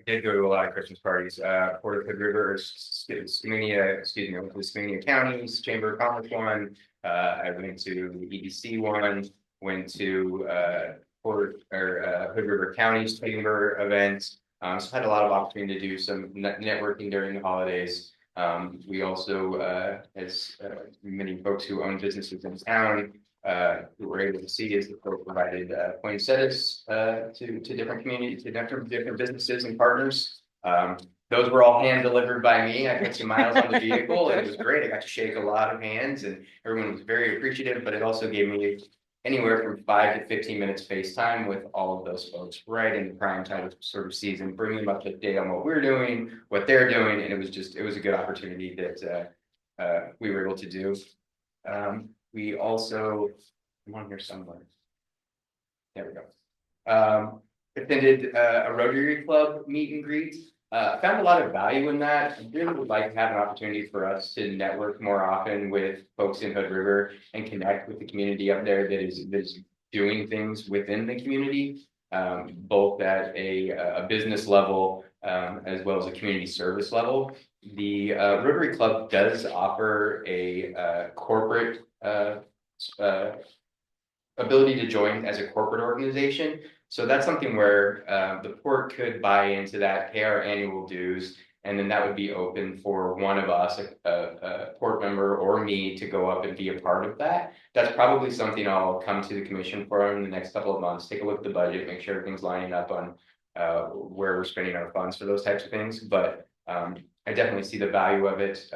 did go to a lot of Christmas parties. Port of Hood River, Skamania, excuse me, I went to the Skamania County's Chamber of Commerce one. I went to the EDC one, went to Hood River County's Chamber events. So had a lot of opportunity to do some networking during the holidays. We also, as many folks who own businesses in town, who were able to see is that Port provided poinsettias to different communities, to different businesses and partners. Those were all hand delivered by me. I put some miles on the vehicle. It was great. I got to shake a lot of hands, and everyone was very appreciative. But it also gave me anywhere from 5 to 15 minutes FaceTime with all of those folks right in the prime time of sort of season, bringing them up to date on what we're doing, what they're doing, and it was a good opportunity that we were able to do. We also, I'm on here somewhere. There we go. Attended a Rotary Club meet and greet. Found a lot of value in that. I really would like to have an opportunity for us to network more often with folks in Hood River and connect with the community up there that is doing things within the community, both at a business level as well as a community service level. The Rotary Club does offer a corporate ability to join as a corporate organization. So that's something where the port could buy into that, pay our annual dues, and then that would be open for one of us, a port member or me, to go up and be a part of that. That's probably something I'll come to the commission for in the next couple of months, take a look at the budget, make sure everything's lining up on where we're spending our funds for those types of things. But I definitely see the value of it.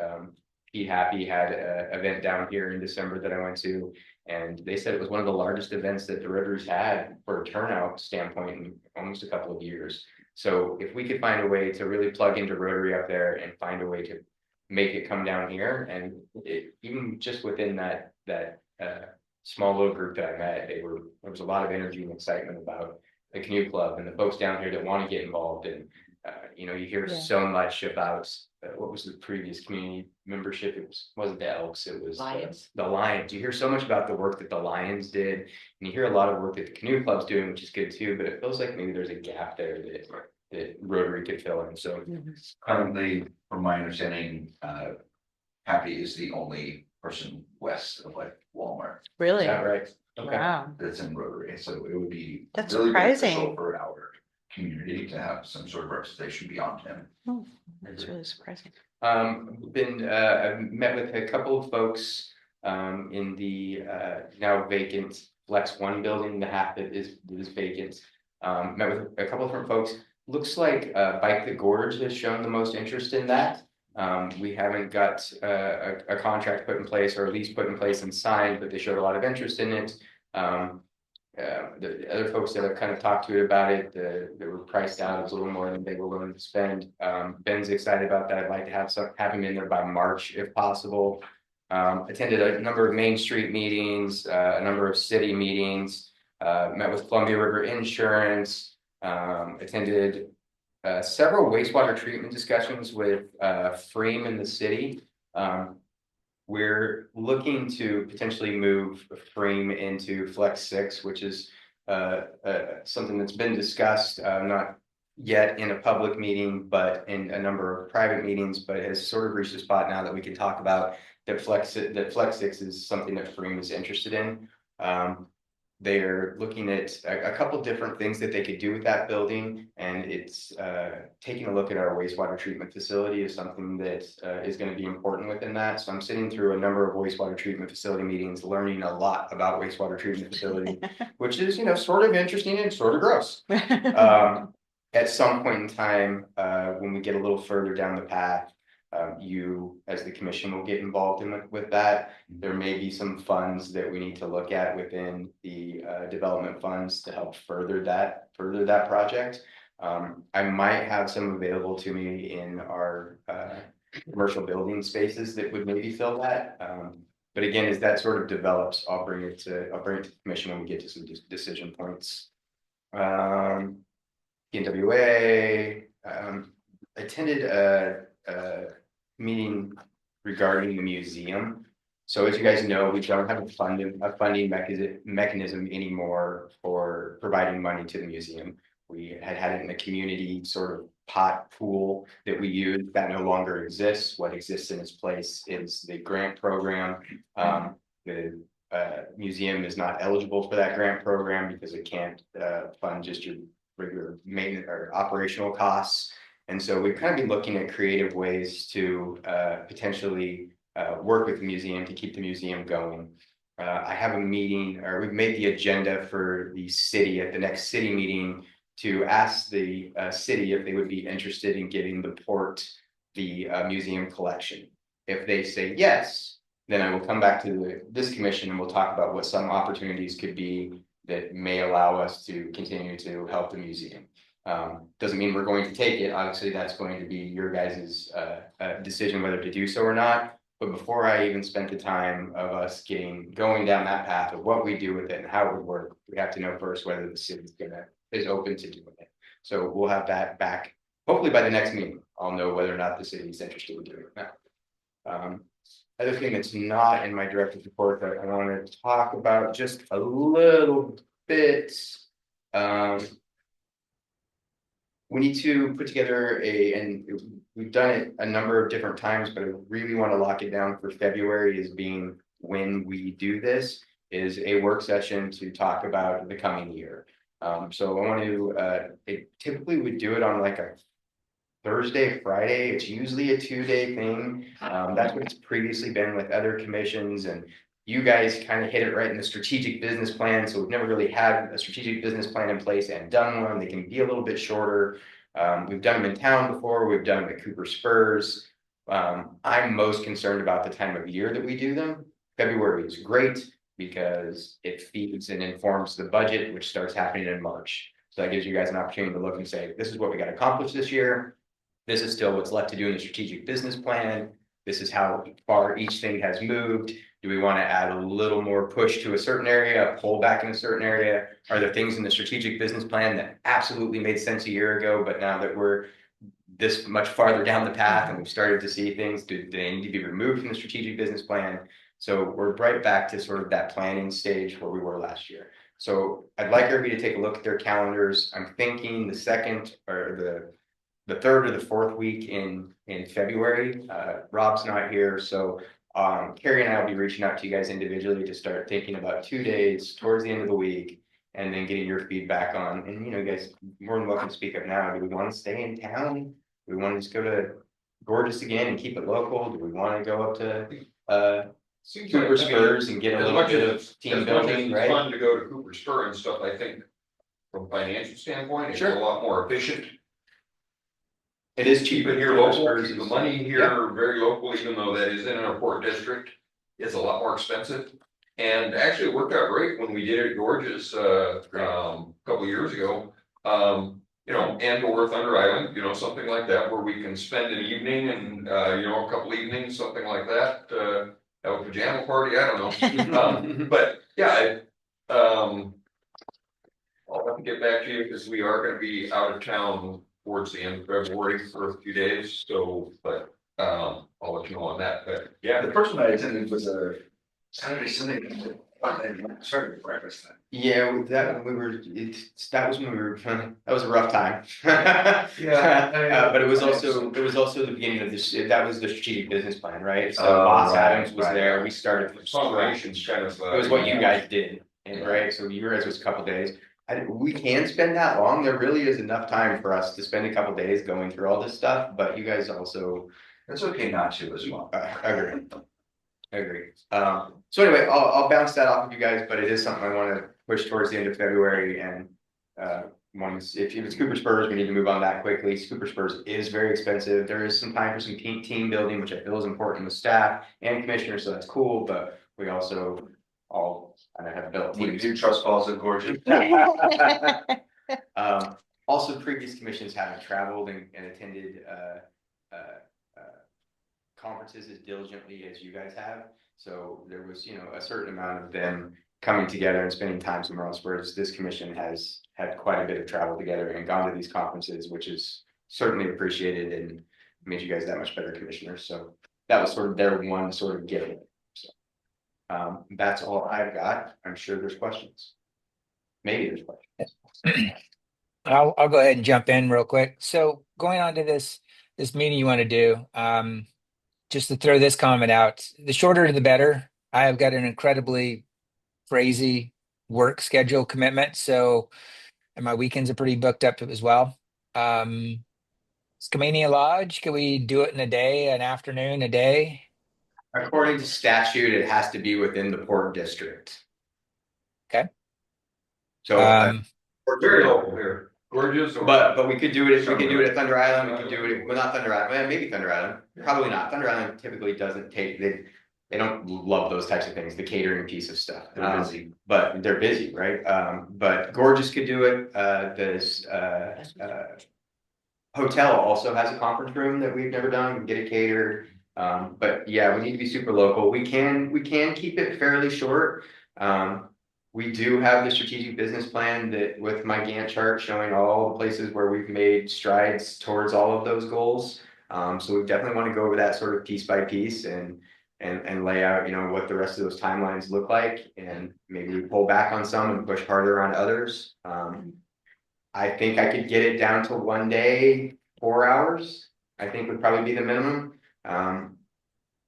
Pete Happy had an event down here in December that I went to, and they said it was one of the largest events that the Rivers had for a turnout standpoint in almost a couple of years. So if we could find a way to really plug into Rotary up there and find a way to make it come down here, and even just within that small little group that I met, there was a lot of energy and excitement about the canoe club and the folks down here that want to get involved. And you know, you hear so much about what was the previous community membership? Wasn't the Elks, it was Lions. The Lions. You hear so much about the work that the Lions did, and you hear a lot of work that the canoe club's doing, which is good too, but it feels like maybe there's a gap there that Rotary could fill in. So Currently, from my understanding, Happy is the only person west of like Walmart is Really? that right? Okay. Wow. that's in Rotary, so it would be That's really beneficial surprising. for our community to have some sort of representation beyond him. That's really surprising. I've met with a couple of folks in the now vacant Flex One building, the half that is vacant. Met with a couple of different folks. Looks like Bike the Gorge has shown the most interest in that. We haven't got a contract put in place or a lease put in place and signed, but they showed a lot of interest in it. The other folks that I've kind of talked to about it, they were priced out. It was a little more than they were willing to spend. Ben's excited about that. I'd like to have him in there by March if possible. Attended a number of Main Street meetings, a number of city meetings, met with Columbia River Insurance, attended several wastewater treatment discussions with Freem in the city. We're looking to potentially move Freem into Flex 6, which is something that's been discussed, not yet in a public meeting, but in a number of private meetings, but has sort of reached a spot now that we can talk about that Flex 6 is something that Freem is interested in. They're looking at a couple different things that they could do with that building, and it's taking a look at our wastewater treatment facility is something that is going to be important within that. So I'm sitting through a number of wastewater treatment facility meetings, learning a lot about wastewater treatment facility, which is, you know, sort of interesting and sort of gross. At some point in time, when we get a little further down the path, you as the commission will get involved with that. There may be some funds that we need to look at within the development funds to help further that project. I might have some available to me in our commercial building spaces that would maybe fill that. But again, as that sort of develops, I'll bring it to the commission when we get to some decision points. PNWA, attended a meeting regarding the museum. So as you guys know, we don't have a funding mechanism anymore for providing money to the museum. We had it in a community sort of pot pool that we use that no longer exists. What exists in its place is the grant program. The museum is not eligible for that grant program because it can't fund just your regular maintenance or operational costs. And so we've kind of been looking at creative ways to potentially work with the museum to keep the museum going. I have a meeting, or we've made the agenda for the city at the next city meeting to ask the city if they would be interested in giving the port the museum collection. If they say yes, then I will come back to this commission and we'll talk about what some opportunities could be that may allow us to continue to help the museum. Doesn't mean we're going to take it. Obviously, that's going to be your guys' decision whether to do so or not. But before I even spent the time of us going down that path of what we do with it and how it would work, we have to know first whether the city's is open to doing it. So we'll have that back. Hopefully by the next meeting, I'll know whether or not the city's interested in doing it now. Other thing that's not in my director's report that I want to talk about just a little bit. We need to put together and we've done it a number of different times, but I really want to lock it down for February as being when we do this, is a work session to talk about the coming year. So I want to, typically we do it on like a Thursday, Friday. It's usually a 2-day thing. That's what it's previously been with other commissions, and you guys kind of hit it right in the strategic business plan. So we've never really had a strategic business plan in place and done one. They can be a little bit shorter. We've done them in town before. We've done them at Cooper Spurs. I'm most concerned about the time of year that we do them. February is great because it feeds and informs the budget, which starts happening in March. So that gives you guys an opportunity to look and say, this is what we got to accomplish this year. This is still what's left to do in the strategic business plan. This is how far each thing has moved. Do we want to add a little more push to a certain area, pull back in a certain area? Are there things in the strategic business plan that absolutely made sense a year ago, but now that we're this much farther down the path and we've started to see things, do they need to be removed from the strategic business plan? So we're right back to sort of that planning stage where we were last year. So I'd like everybody to take a look at their calendars. I'm thinking the second or the third or the fourth week in February. Rob's not here, so Carrie and I will be reaching out to you guys individually to start thinking about 2 days towards the end of the week, and then getting your feedback on. And you guys more than welcome to speak up now. Do we want to stay in town? Do we want to just go to Gorgeous again and keep it local? Do we want to go up to Cooper Spurs and get a little bit of team building? It's right? fun to go to Cooper Spur and stuff. I think from a financial standpoint, it's a lot more efficient. It is Keep cheaper it here local, keep the money here very local, even though that is in an airport district. It's a lot more expensive. And actually it worked out great when we did it at Gorgeous a couple of years ago. And or Thunder Island, something like that, where we can spend an evening and a couple evenings, something like that. Have a pajama party, I don't know. But yeah, I'll have to get back to you because we are going to be out of town towards the end of February for a few days. So, but I'll let you know on that. But yeah, The first one I attended was a Saturday, Sunday. Sorry, breakfast time. Yeah, that was when we were that was a rough time. But it was also the beginning of this. That was the strategic business plan, right? So Boss Adams was there. We started from scratch. kind of. It was what you guys did, right? So you guys was a couple days. We can spend that long. There really is enough time for us to spend a couple days going through all this stuff. But you guys also, It's okay not to as well. Agree. So anyway, I'll bounce that off of you guys, but it is something I want to push towards the end of February. And if it's Cooper Spurs, we need to move on that quickly. Cooper Spurs is very expensive. There is some time for some team building, which I feel is important with staff and commissioners, so that's cool. But we also all kind of have built teams. We do trust falls and gorgeous. Also, previous commissions haven't traveled and attended conferences as diligently as you guys have. So there was, a certain amount of them coming together and spending time somewhere else, whereas this commission has had quite a bit of travel together and gone to these conferences, which is certainly appreciated and made you guys that much better commissioners. So that was sort of their one sort of gift. So that's all I've got. I'm sure there's questions. Maybe there's questions. I'll go ahead and jump in real quick. So going on to this meeting you want to do, just to throw this comment out, the shorter the better. I have got an incredibly crazy work schedule commitment, so and my weekends are pretty booked up as well. Um, Skamania Lodge, can we do it in a day, an afternoon, a day? According to statute, it has to be within the port district. Okay. So, We're very local here. Gorgeous. but we could do it. We could do it at Thunder Island. We could do it. Well, not Thunder Island. Well, maybe Thunder Island. Probably not. Thunder Island typically doesn't take. They don't love those types of things. The catering piece of stuff. They're busy. But they're busy, right? But Gorgeous could do it. This hotel also has a conference room that we've never done. We can get it catered. But yeah, we need to be super local. We can keep it fairly short. We do have the strategic business plan that with my Gantt chart showing all the places where we've made strides towards all of those goals. So we definitely want to go over that sort of piece by piece and lay out, what the rest of those timelines look like, and maybe we pull back on some and push harder on others. I think I could get it down to 1 day, 4 hours. I think would probably be the minimum.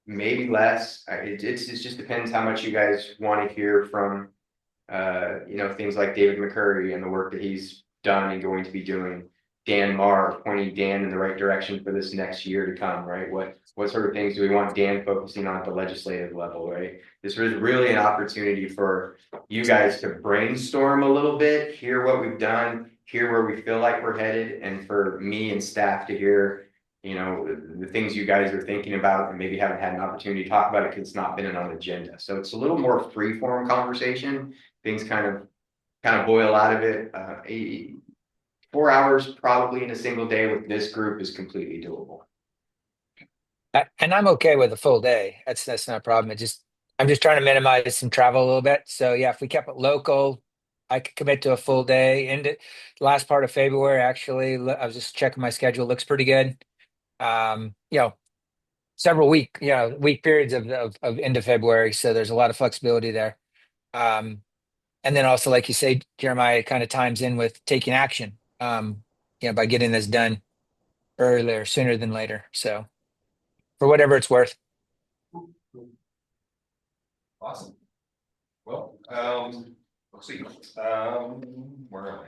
Maybe less. It just depends how much you guys want to hear from things like David McCurry and the work that he's done and going to be doing. Dan Marr pointing Dan in the right direction for this next year to come, right? What sort of things do we want Dan focusing on at the legislative level, right? This was really an opportunity for you guys to brainstorm a little bit, hear what we've done, hear where we feel like we're headed, and for me and staff to hear, the things you guys are thinking about and maybe haven't had an opportunity to talk about it because it's not been on an agenda. So it's a little more free form conversation. Things kind of boil out of it. 4 hours probably in a single day with this group is completely doable. And I'm okay with a full day. That's not a problem. I'm just trying to minimize some travel a little bit. So yeah, if we kept it local, I could commit to a full day. And the last part of February, actually, I was just checking my schedule. Looks pretty good. Several week periods of end of February. So there's a lot of flexibility there. And then also, like you say, Jeremiah, it kind of times in with taking action. By getting this done earlier, sooner than later. So for whatever it's worth. Awesome. Well, let's see. Where am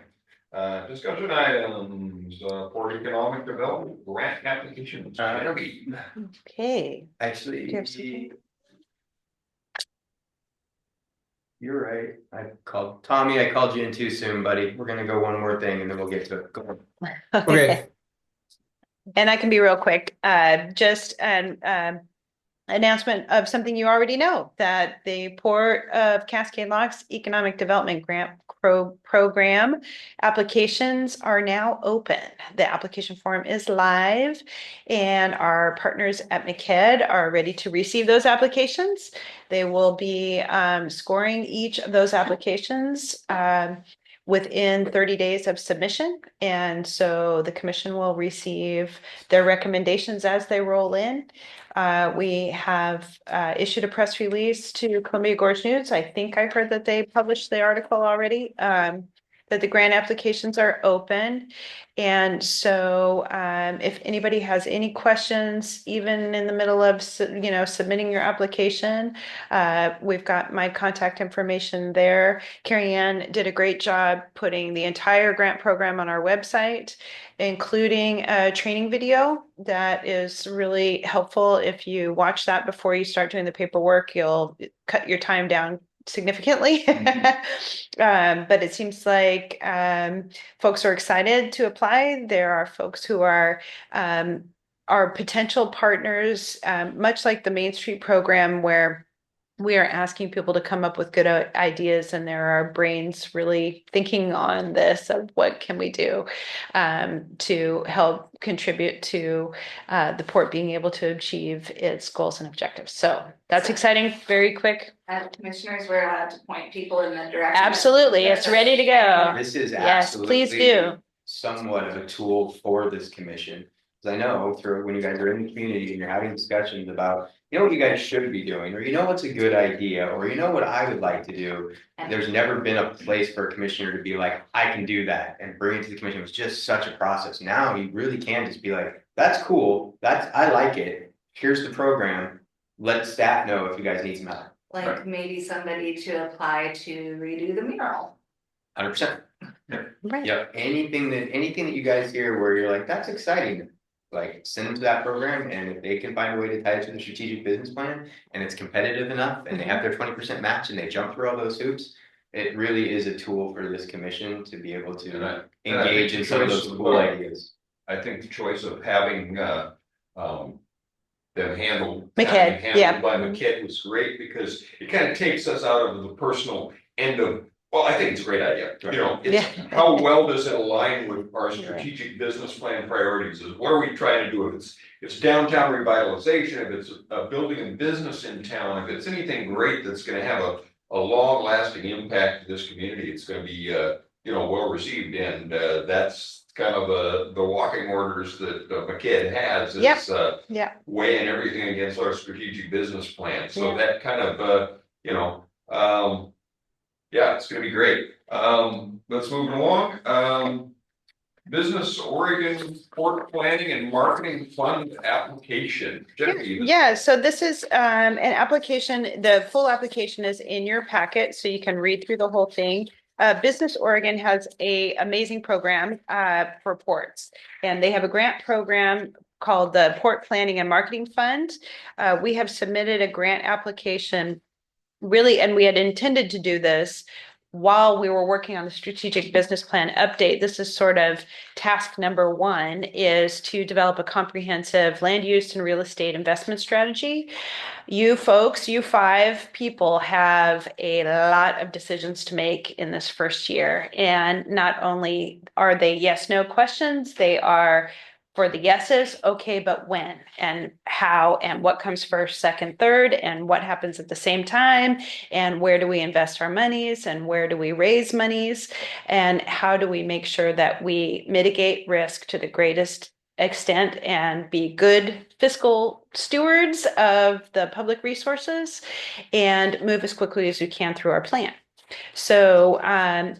I? Discussion items for economic development grant applications. Okay. Actually, Do you have something? you're right. I called you in too soon, buddy. We're gonna go one more thing and then we'll get to it. Go on. Okay. And I can be real quick. Just an announcement of something you already know, that the Port of Cascade Locks Economic Development Grant Program applications are now open. The application form is live, and our partners at McKed are ready to receive those applications. They will be scoring each of those applications within 30 days of submission. And so the commission will receive their recommendations as they roll in. We have issued a press release to Columbia Gorge News. I think I heard that they published the article already, that the grant applications are open. And so if anybody has any questions, even in the middle of submitting your application, we've got my contact information there. Carrie Ann did a great job putting the entire grant program on our website, including a training video that is really helpful. If you watch that before you start doing the paperwork, you'll cut your time down significantly. But it seems like folks are excited to apply. There are folks who are potential partners, much like the Main Street program, where we are asking people to come up with good ideas, and there are brains really thinking on this of what can we do to help contribute to the port being able to achieve its goals and objectives. So that's exciting. Very quick. Commissioners, we're allowed to point people in the direction. Absolutely. It's ready to go. This is Yes, please do. somewhat of a tool for this commission. Because I know through when you guys are in the community and you're having discussions about, you know what you guys should be doing, or you know what's a good idea, or you know what I would like to do. There's never been a place for a commissioner to be like, I can do that and bring it to the commission. It was just such a process. Now you really can just be like, that's cool. I like it. Here's the program. Let staff know if you guys need some help. Like maybe somebody to apply to redo the mural. 100%. Right. Yep, anything that you guys hear where you're like, that's exciting, like send them to that program, and if they can find a way to tie it to the strategic business plan and it's competitive enough and they have their 20% match and they jump through all those hoops, it really is a tool for this commission to be able to engage in some of those cool ideas. I think the choice of having them handled McKidd, yeah. by McKidd was great, because it kind of takes us out of the personal end of, well, I think it's a great idea. You know, it's how well does it align with our strategic business plan priorities? Is what are we trying to do? If it's downtown revitalization, if it's building a business in town, if it's anything great that's going to have a long lasting impact to this community, it's going to be you know, well received, and that's kind of the walking orders that McKidd has. Is weighing everything against our strategic business plan. So that kind of you know, yeah, it's going to be great. Let's move along. Business Oregon Port Planning and Marketing Fund application. Genevieve. Yeah, so this is an application. The full application is in your packet, so you can read through the whole thing. Business Oregon has a amazing program for ports, and they have a grant program called the Port Planning and Marketing Fund. We have submitted a grant application, really, and we had intended to do this while we were working on the strategic business plan update. This is sort of task number one, is to develop a comprehensive land use and real estate investment strategy. You folks, you 5 people, have a lot of decisions to make in this first year. And not only are they yes, no questions, they are, for the yeses, okay, but when and how and what comes first, second, third, and what happens at the same time, and where do we invest our monies, and where do we raise monies, and how do we make sure that we mitigate risk to the greatest extent and be good fiscal stewards of the public resources and move as quickly as we can through our plan. So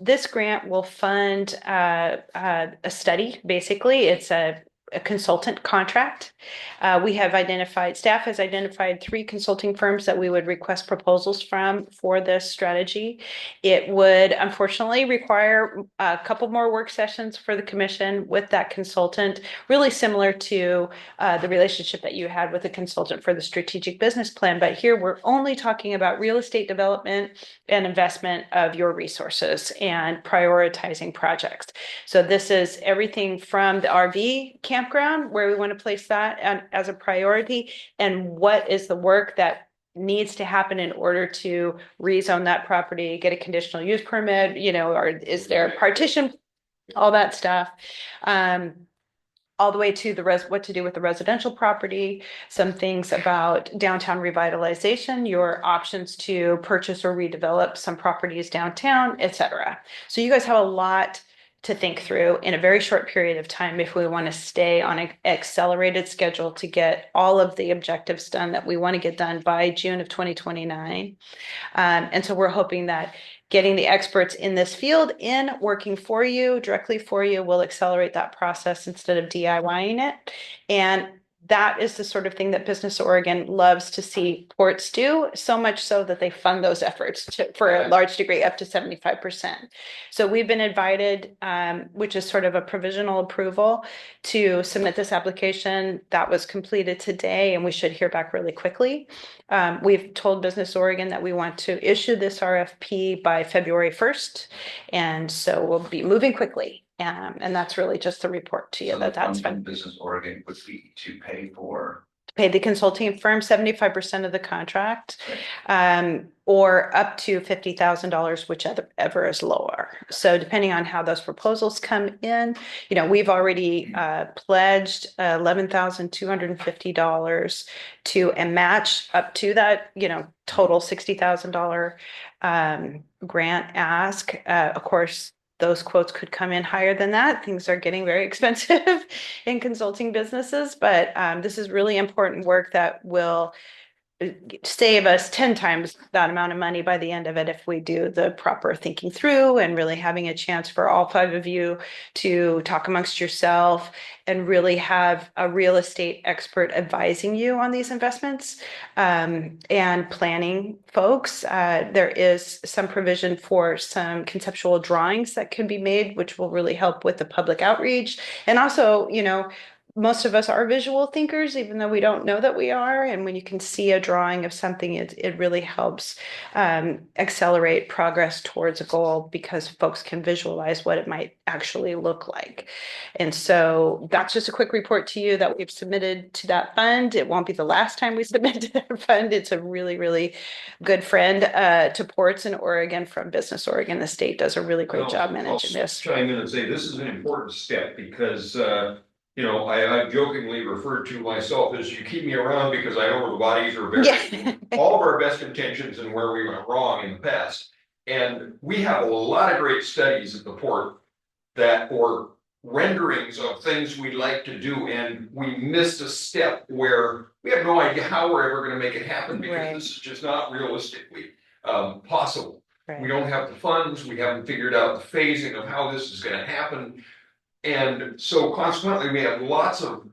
this grant will fund a study. Basically, it's a consultant contract. Staff has identified 3 consulting firms that we would request proposals from for this strategy. It would unfortunately require a couple more work sessions for the commission with that consultant, really similar to the relationship that you had with a consultant for the strategic business plan. But here we're only talking about real estate development and investment of your resources and prioritizing projects. So this is everything from the RV campground, where we want to place that as a priority, and what is the work that needs to happen in order to rezone that property, get a conditional use permit, you know, or is there a partition, all that stuff. All the way to what to do with the residential property, some things about downtown revitalization, your options to purchase or redevelop some properties downtown, etc. So you guys have a lot to think through in a very short period of time if we want to stay on an accelerated schedule to get all of the objectives done that we want to get done by June of 2029. And so we're hoping that getting the experts in this field in working for you, directly for you, will accelerate that process instead of DIYing it. And that is the sort of thing that Business Oregon loves to see ports do, so much so that they fund those efforts for a large degree, up to 75%. So we've been invited, which is sort of a provisional approval, to submit this application. That was completed today, and we should hear back really quickly. We've told Business Oregon that we want to issue this RFP by February 1st, and so we'll be moving quickly. And that's really just the report to you So that's fine. Business Oregon would be to pay the consulting firm 75% of the contract, or up to $50,000, whichever is lower. So depending on how those proposals come in, you know, we've already pledged $11,250 to a match up to that, you know, total $60,000 grant ask. Of course, those quotes could come in higher than that. Things are getting very expensive in consulting businesses, but this is really important work that will save us 10 times that amount of money by the end of it if we do the proper thinking through and really having a chance for all 5 of you to talk amongst yourself and really have a real estate expert advising you on these investments and planning folks. There is some provision for some conceptual drawings that can be made, which will really help with the public outreach. And also, most of us are visual thinkers, even though we don't know that we are. And when you can see a drawing of something, it really helps accelerate progress towards a goal because folks can visualize what it might actually look like. And so that's just a quick report to you that we've submitted to that fund. It won't be the last time we submit to that fund. It's a really, really good friend to Ports in Oregon from Business Oregon. The state does a really great job managing this. I'll chime in and say this is an important step because I jokingly refer to myself as you keep me around because I know where the bodies are buried. All of our best intentions and where we went wrong in the past. And we have a lot of great studies at the port or renderings of things we'd like to do. And we missed a step where we have no idea how we're ever going to make it happen because this is just not realistically possible. Right. We don't have the funds. We haven't figured out the phasing of how this is going to happen. And so consequently, we have lots of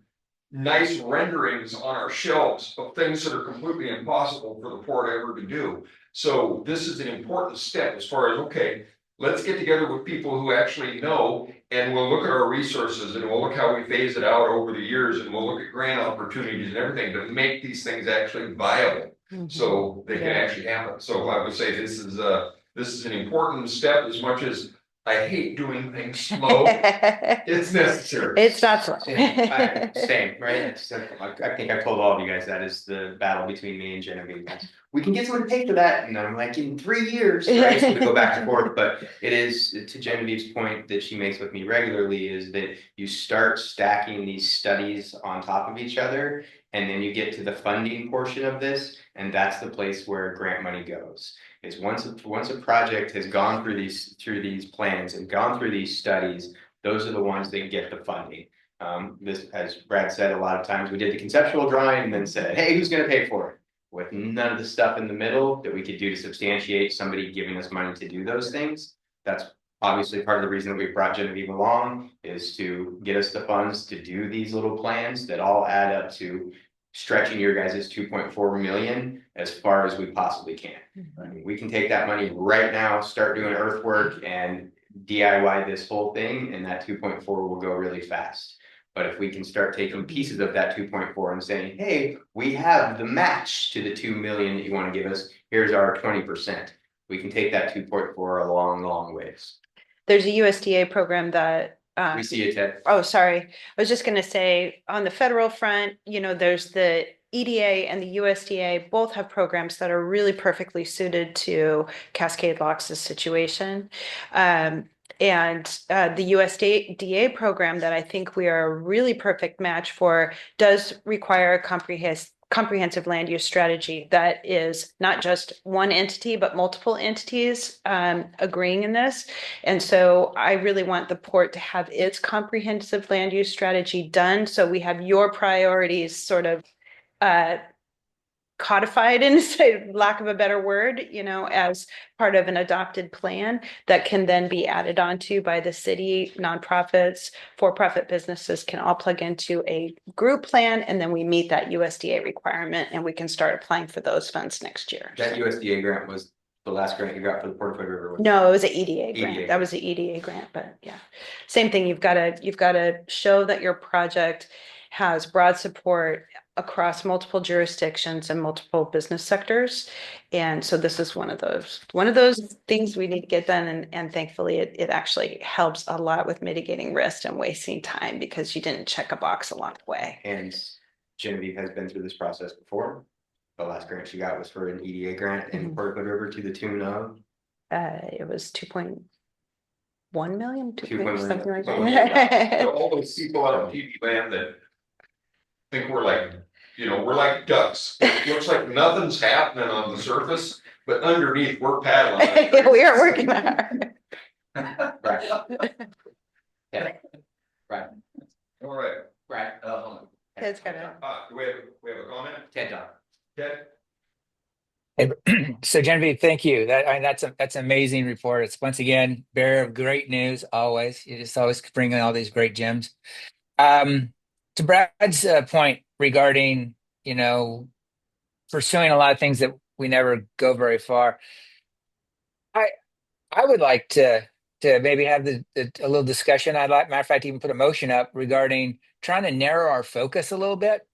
nice renderings on our shelves of things that are completely impossible for the port ever to do. So this is an important step as far as, okay, let's get together with people who actually know, and we'll look at our resources and we'll look how we phase it out over the years, and we'll look at grant opportunities and everything to make these things actually viable. So they can actually happen. So I would say this is an important step as much as I hate doing things slow. It's necessary. It's not slow. Same, right? I think I've told all of you guys that is the battle between me and Genevieve. We can get someone to pay for that, and I'm like, in 3 years, right? So we go back and forth. But it is, to Genevieve's point that she makes with me regularly, is that you start stacking these studies on top of each other, and then you get to the funding portion of this, and that's the place where grant money goes. Is once a project has gone through these plans and gone through these studies, those are the ones that get the funding. This, as Brad said, a lot of times we did the conceptual drawing and then said, hey, who's going to pay for it? With none of the stuff in the middle that we could do to substantiate somebody giving us money to do those things. That's obviously part of the reason that we brought Genevieve along, is to get us the funds to do these little plans that all add up to stretching your guys' 2.4 million as far as we possibly can. I mean, we can take that money right now, start doing earthwork and DIY this whole thing, and that 2.4 will go really fast. But if we can start taking pieces of that 2.4 and saying, hey, we have the match to the 2 million that you want to give us, here's our 20%. We can take that 2.4 a long, long ways. There's a USDA program that we see it, Ted. Oh, sorry. I was just going to say, on the federal front, there's the EDA and the USDA both have programs that are really perfectly suited to Cascade Locks' situation. And the USDA program that I think we are a really perfect match for does require a comprehensive land use strategy that is not just one entity, but multiple entities agreeing in this. And so I really want the port to have its comprehensive land use strategy done. So we have your priorities sort of codified, in lack of a better word, as part of an adopted plan that can then be added onto by the city. Nonprofits, for-profit businesses can all plug into a group plan, and then we meet that USDA requirement, and we can start applying for those funds next year. That USDA grant was the last grant you got for the Port of Hood River? No, it was an EDA grant. That was the EDA grant, but yeah, same thing. You've got to show that your project has broad support across multiple jurisdictions and multiple business sectors. And so this is one of those things we need to get done. And thankfully it actually helps a lot with mitigating risk and wasting time because you didn't check a box along the way. And Genevieve has been through this process before. The last grant she got was for an EDA grant in the Port of Hood River to the tune of? It was 2.1 million, something like that. So all those people out on TV land that think we're like ducks. It looks like nothing's happening on the surface, but underneath we're paddling. We are working hard. Right. Yeah. Right, All right. right. Ted's got a. Do we have a comment? Ted John. Ted? So Genevieve, thank you. That's an amazing report. It's once again bearer of great news. Always, you just always bring in all these great gems. To Brad's point regarding, pursuing a lot of things that we never go very far. I would like to maybe have a little discussion. I'd like, matter of fact, even put a motion up regarding trying to narrow our focus a little bit,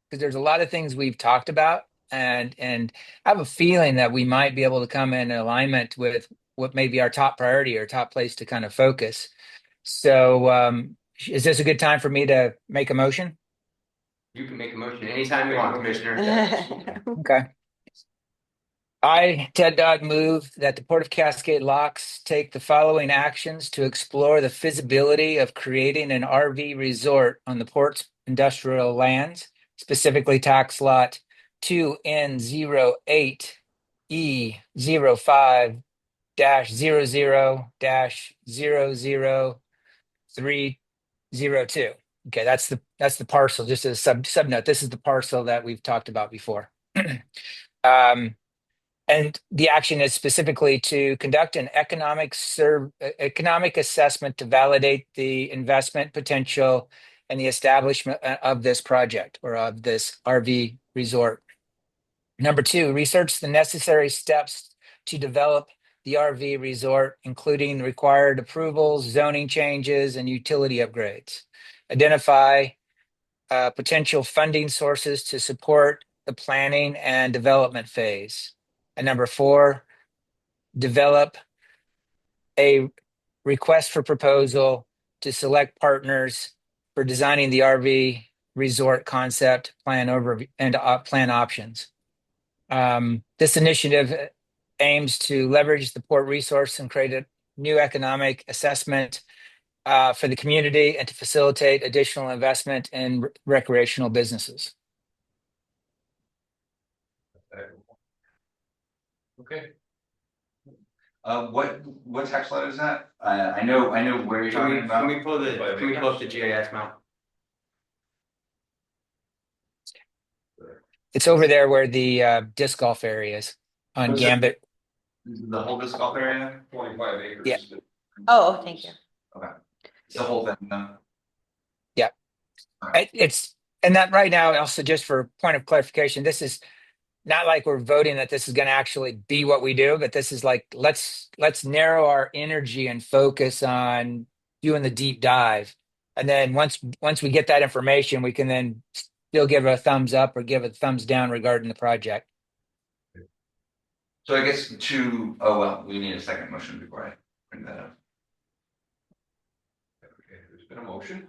because there's a lot of things we've talked about, and I have a feeling that we might be able to come in alignment with what may be our top priority or top place to kind of focus. So, is this a good time for me to make a motion? You can make a motion anytime you want, Commissioner. Okay. I, Ted Dodd, move that the Port of Cascade Locks take the following actions to explore the feasibility of creating an RV resort on the port's industrial lands, specifically tax lot 2N08E05-00-00302. Okay, that's the parcel. Just as a subnote, this is the parcel that we've talked about before. And the action is specifically to conduct an economic assessment to validate the investment potential and the establishment of this project or of this RV resort. Number two, research the necessary steps to develop the RV resort, including required approvals, zoning changes, and utility upgrades. Identify potential funding sources to support the planning and development phase. And number four, develop a request for proposal to select partners for designing the RV resort concept plan overview and plan options. This initiative aims to leverage the port resource and create a new economic assessment for the community and to facilitate additional investment in recreational businesses. Okay. What tax lot is that? I know where you're talking about. Can we pull up the GIS map? It's over there where the disc golf area is on Was it- Gambit. The whole disc golf area? 25 acres. Yeah. Oh, thank you. Okay. It's the whole thing. Yeah. It's and that right now, also just for point of clarification, this is not like we're voting that this is going to actually be what we do, but this is like let's narrow our energy and focus on doing the deep dive. And then once we get that information, we can then still give a thumbs up or give a thumbs down regarding the project. So I guess we need a second motion before I bring that up. Okay, there's been a motion.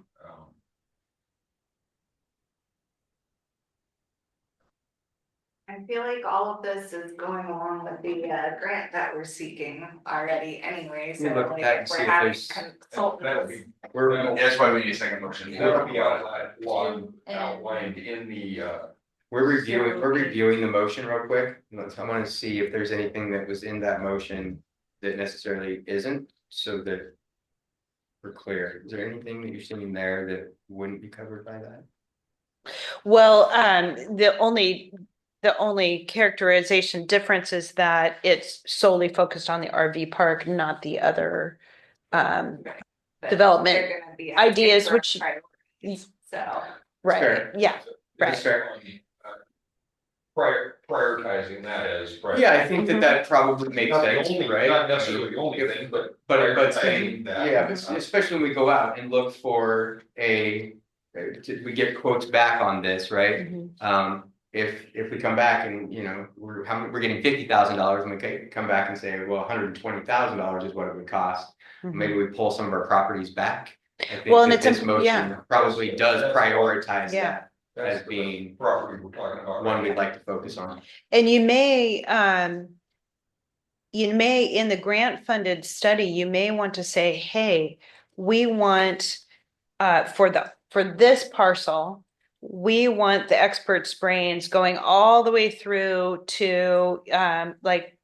I feel like all of this is going along with the grant that we're seeking already anyway, so Let me look at like that and if see we're if having there's- That'll consultants. be, That's why we need a second motion. that'll be outlined in the, We're reviewing the motion real quick. I want to see if there's anything that was in that motion that necessarily isn't, so that we're clear. Is there anything that you're seeing there that wouldn't be covered by that? Well, the only characterization difference is that it's solely focused on the RV park, not the other that development they're gonna be ideas, asking for which- priorities, so. right. Fair. Yeah, right. That's fair. prioritizing that as. priority. Yeah, I think that probably makes Not the sense, only- right? Not necessarily the only thing, but. But prioritizing that. yeah, especially when we go out and look for we get quotes back on this, right? Mhm. If we come back and we're getting $50,000 and we come back and say, well, $120,000 is what it would cost. Maybe we pull some of our properties back. I think Well, and that it's this yeah. motion probably does prioritize Yeah. that That's as being property we're talking about. one we'd like to focus on. And you may in the grant funded study, you may want to say, hey, we want for this parcel, we want the expert's brains going all the way through to like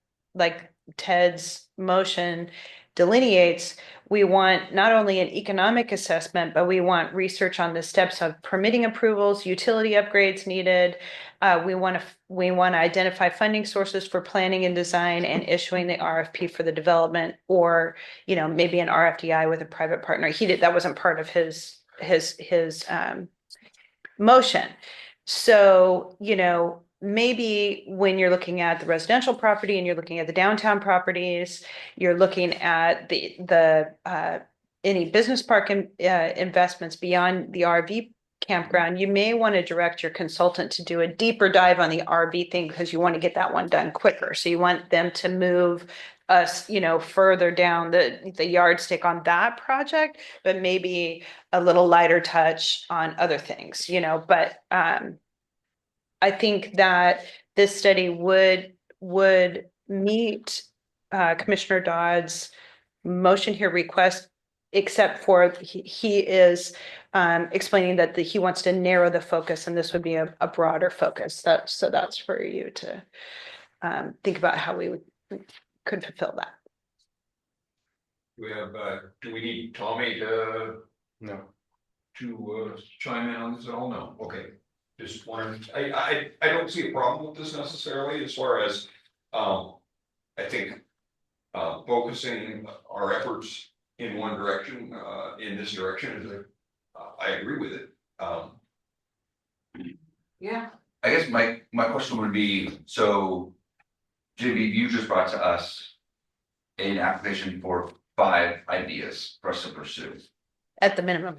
Ted's motion delineates. We want not only an economic assessment, but we want research on the steps of permitting approvals, utility upgrades needed. We want to identify funding sources for planning and design and issuing the RFP for the development, or maybe an RFDI with a private partner. That wasn't part of his motion. So, maybe when you're looking at the residential property and you're looking at the downtown properties, you're looking at the any business park investments beyond the RV campground, you may want to direct your consultant to do a deeper dive on the RV thing because you want to get that one done quicker. So you want them to move us, further down the yardstick on that project, but maybe a little lighter touch on other things, but I think that this study would meet Commissioner Dodd's motion here request, except for he is explaining that he wants to narrow the focus, and this would be a broader focus. So that's for you to think about how we could fulfill that. Do we need Tommy to No. chime in on this at all? No, okay. Just wondering, I don't see a problem with this necessarily as far as, I think, focusing our efforts in one direction, in this direction, I agree with it. Yeah. I guess my question would be, so JB, you just brought to us an application for 5 ideas for us to pursue. At the minimum.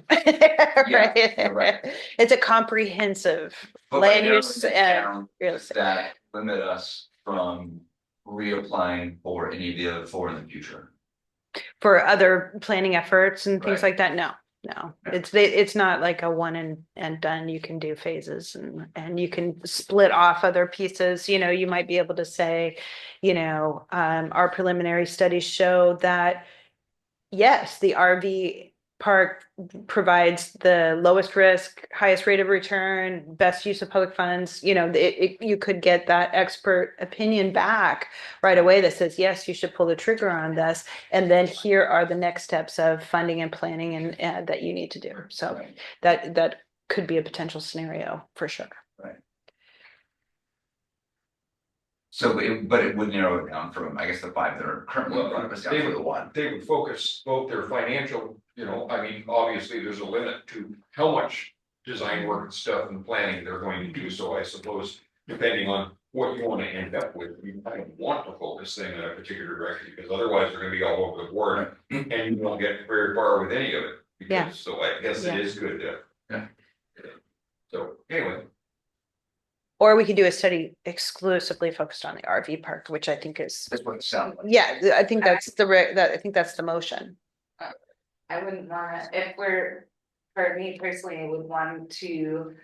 Yeah, right. It's a comprehensive But land by use narrowing it and down, real estate. that limit us from reapplying for any of the other 4 in the future. For other planning efforts and things Right. like that. No. Yeah. It's not like a one and done. You can do phases and you can split off other pieces. You might be able to say, our preliminary studies show that yes, the RV park provides the lowest risk, highest rate of return, best use of public funds. You could get that expert opinion back right away that says, yes, you should pull the trigger on this. And then here are the next steps of funding and planning and that you need to do. So Right. that could be a potential scenario for sure. Right. So, but it would narrow it down from, I guess, the 5 that are currently in front of us down to the 1. They would focus both their financial, obviously there's a limit to how much design work and stuff and planning they're going to do. So I suppose depending on what you want to end up with, you might want to focus them in a particular direction, because otherwise they're going to be all over the board and you won't get very far with any of it. Yeah. So I guess it is good to. Yeah. So anyway. Or we could do a study exclusively focused on the RV park, which I think is, That's what it sounds like. yeah, I think that's the motion. I wouldn't wanna, for me personally, I would want to,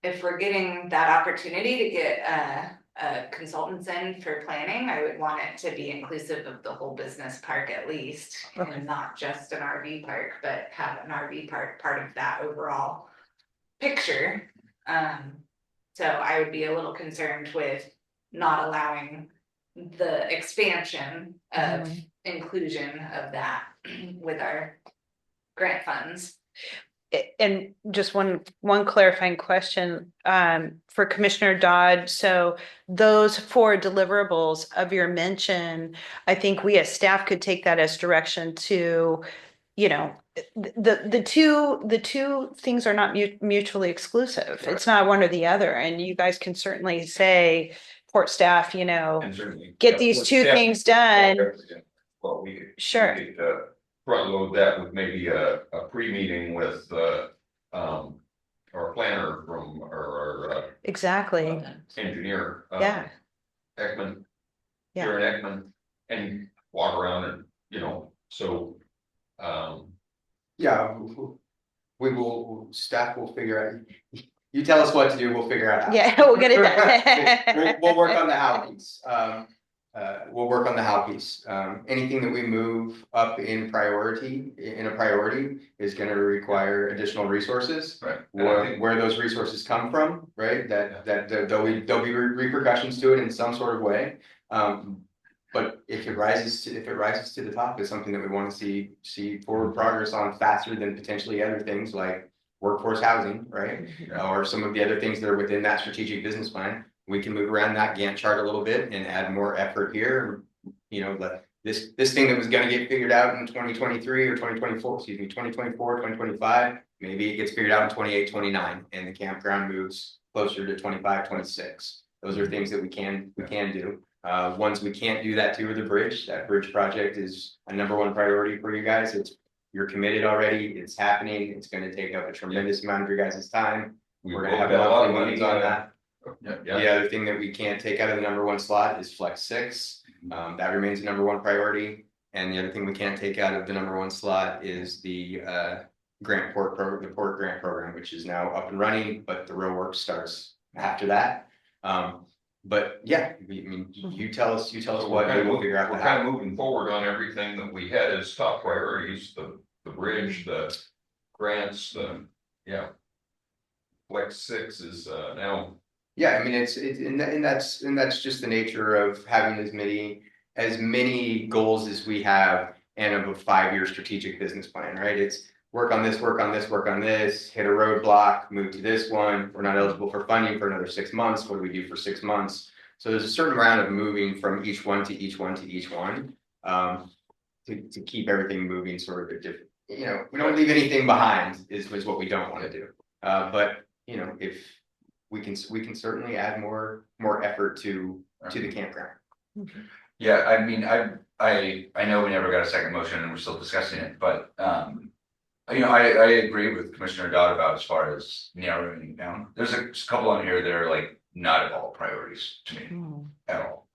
if we're getting that opportunity to get consultants in for planning, I would want it to be inclusive of the whole business park at least. Okay. And not just an RV park, but have an RV park part of that overall picture. So I would be a little concerned with not allowing the expansion of inclusion of that with our grant funds. And just one clarifying question for Commissioner Dodd. So those 4 deliverables of your mention, I think we as staff could take that as direction to, the two things are not mutually exclusive. Right. It's not one or the other. And you guys can certainly say, port staff, And certainly get these 2 things done. Well, we could. Sure. We could, front load that with maybe a pre-meeting with our planner from our Exactly. engineer. Yeah. Ekman. Yeah. Jared Ekman, and walk around and, so. Yeah, staff will figure out, you tell us what to do, we'll figure out how. Yeah, we'll get it done. We'll work on the how piece. We'll work on the how piece. Anything that we move up in a priority is gonna require additional resources. Right. Where those resources come from, right? That there'll be repercussions to it in some sort of way. But if it rises to the top, it's something that we want to see forward progress on faster than potentially other things like workforce housing, right? Or some of the other things that are within that strategic business plan. We can move around that Gantt chart a little bit and add more effort here. You know, this thing that was going to get figured out in 2023 or 2024, 2024, 2025, maybe it gets figured out in 28, 29, and the campground moves closer to 25, 26. Those are things that we can do. Ones we can't do that to are the bridge. That bridge project is a #1 priority for you guys. You're committed already. It's happening. It's going to take up a tremendous amount of your guys' time. We're going to have monthly meetings on that. The other thing that we can't take out of the #1 slot is Flex 6. That remains the #1 priority. And the other thing we can't take out of the #1 slot is the port grant program, which is now up and running, but the real work starts after that. But yeah, I mean, you tell us what, and we'll figure out We're kind of moving forward on everything that we had as top priorities, the bridge, the grants, Flex 6 is now. Yeah, I mean, and that's just the nature of having as many goals as we have and of a 5-year strategic business plan, right? It's work on this, hit a roadblock, move to this one. We're not eligible for funding for another 6 months. What do we do for 6 months? So there's a certain amount of moving from each one to each one to each one, to keep everything moving sort of different. You know, we don't leave anything behind is what we don't want to do. But you know, if we can certainly add more effort to the campground. Yeah, I mean, I know we never got a second motion and we're still discussing it, but you know, I agree with Commissioner Dodd about as far as narrowing it down. There's a couple on here that are like not at all priorities to me at all.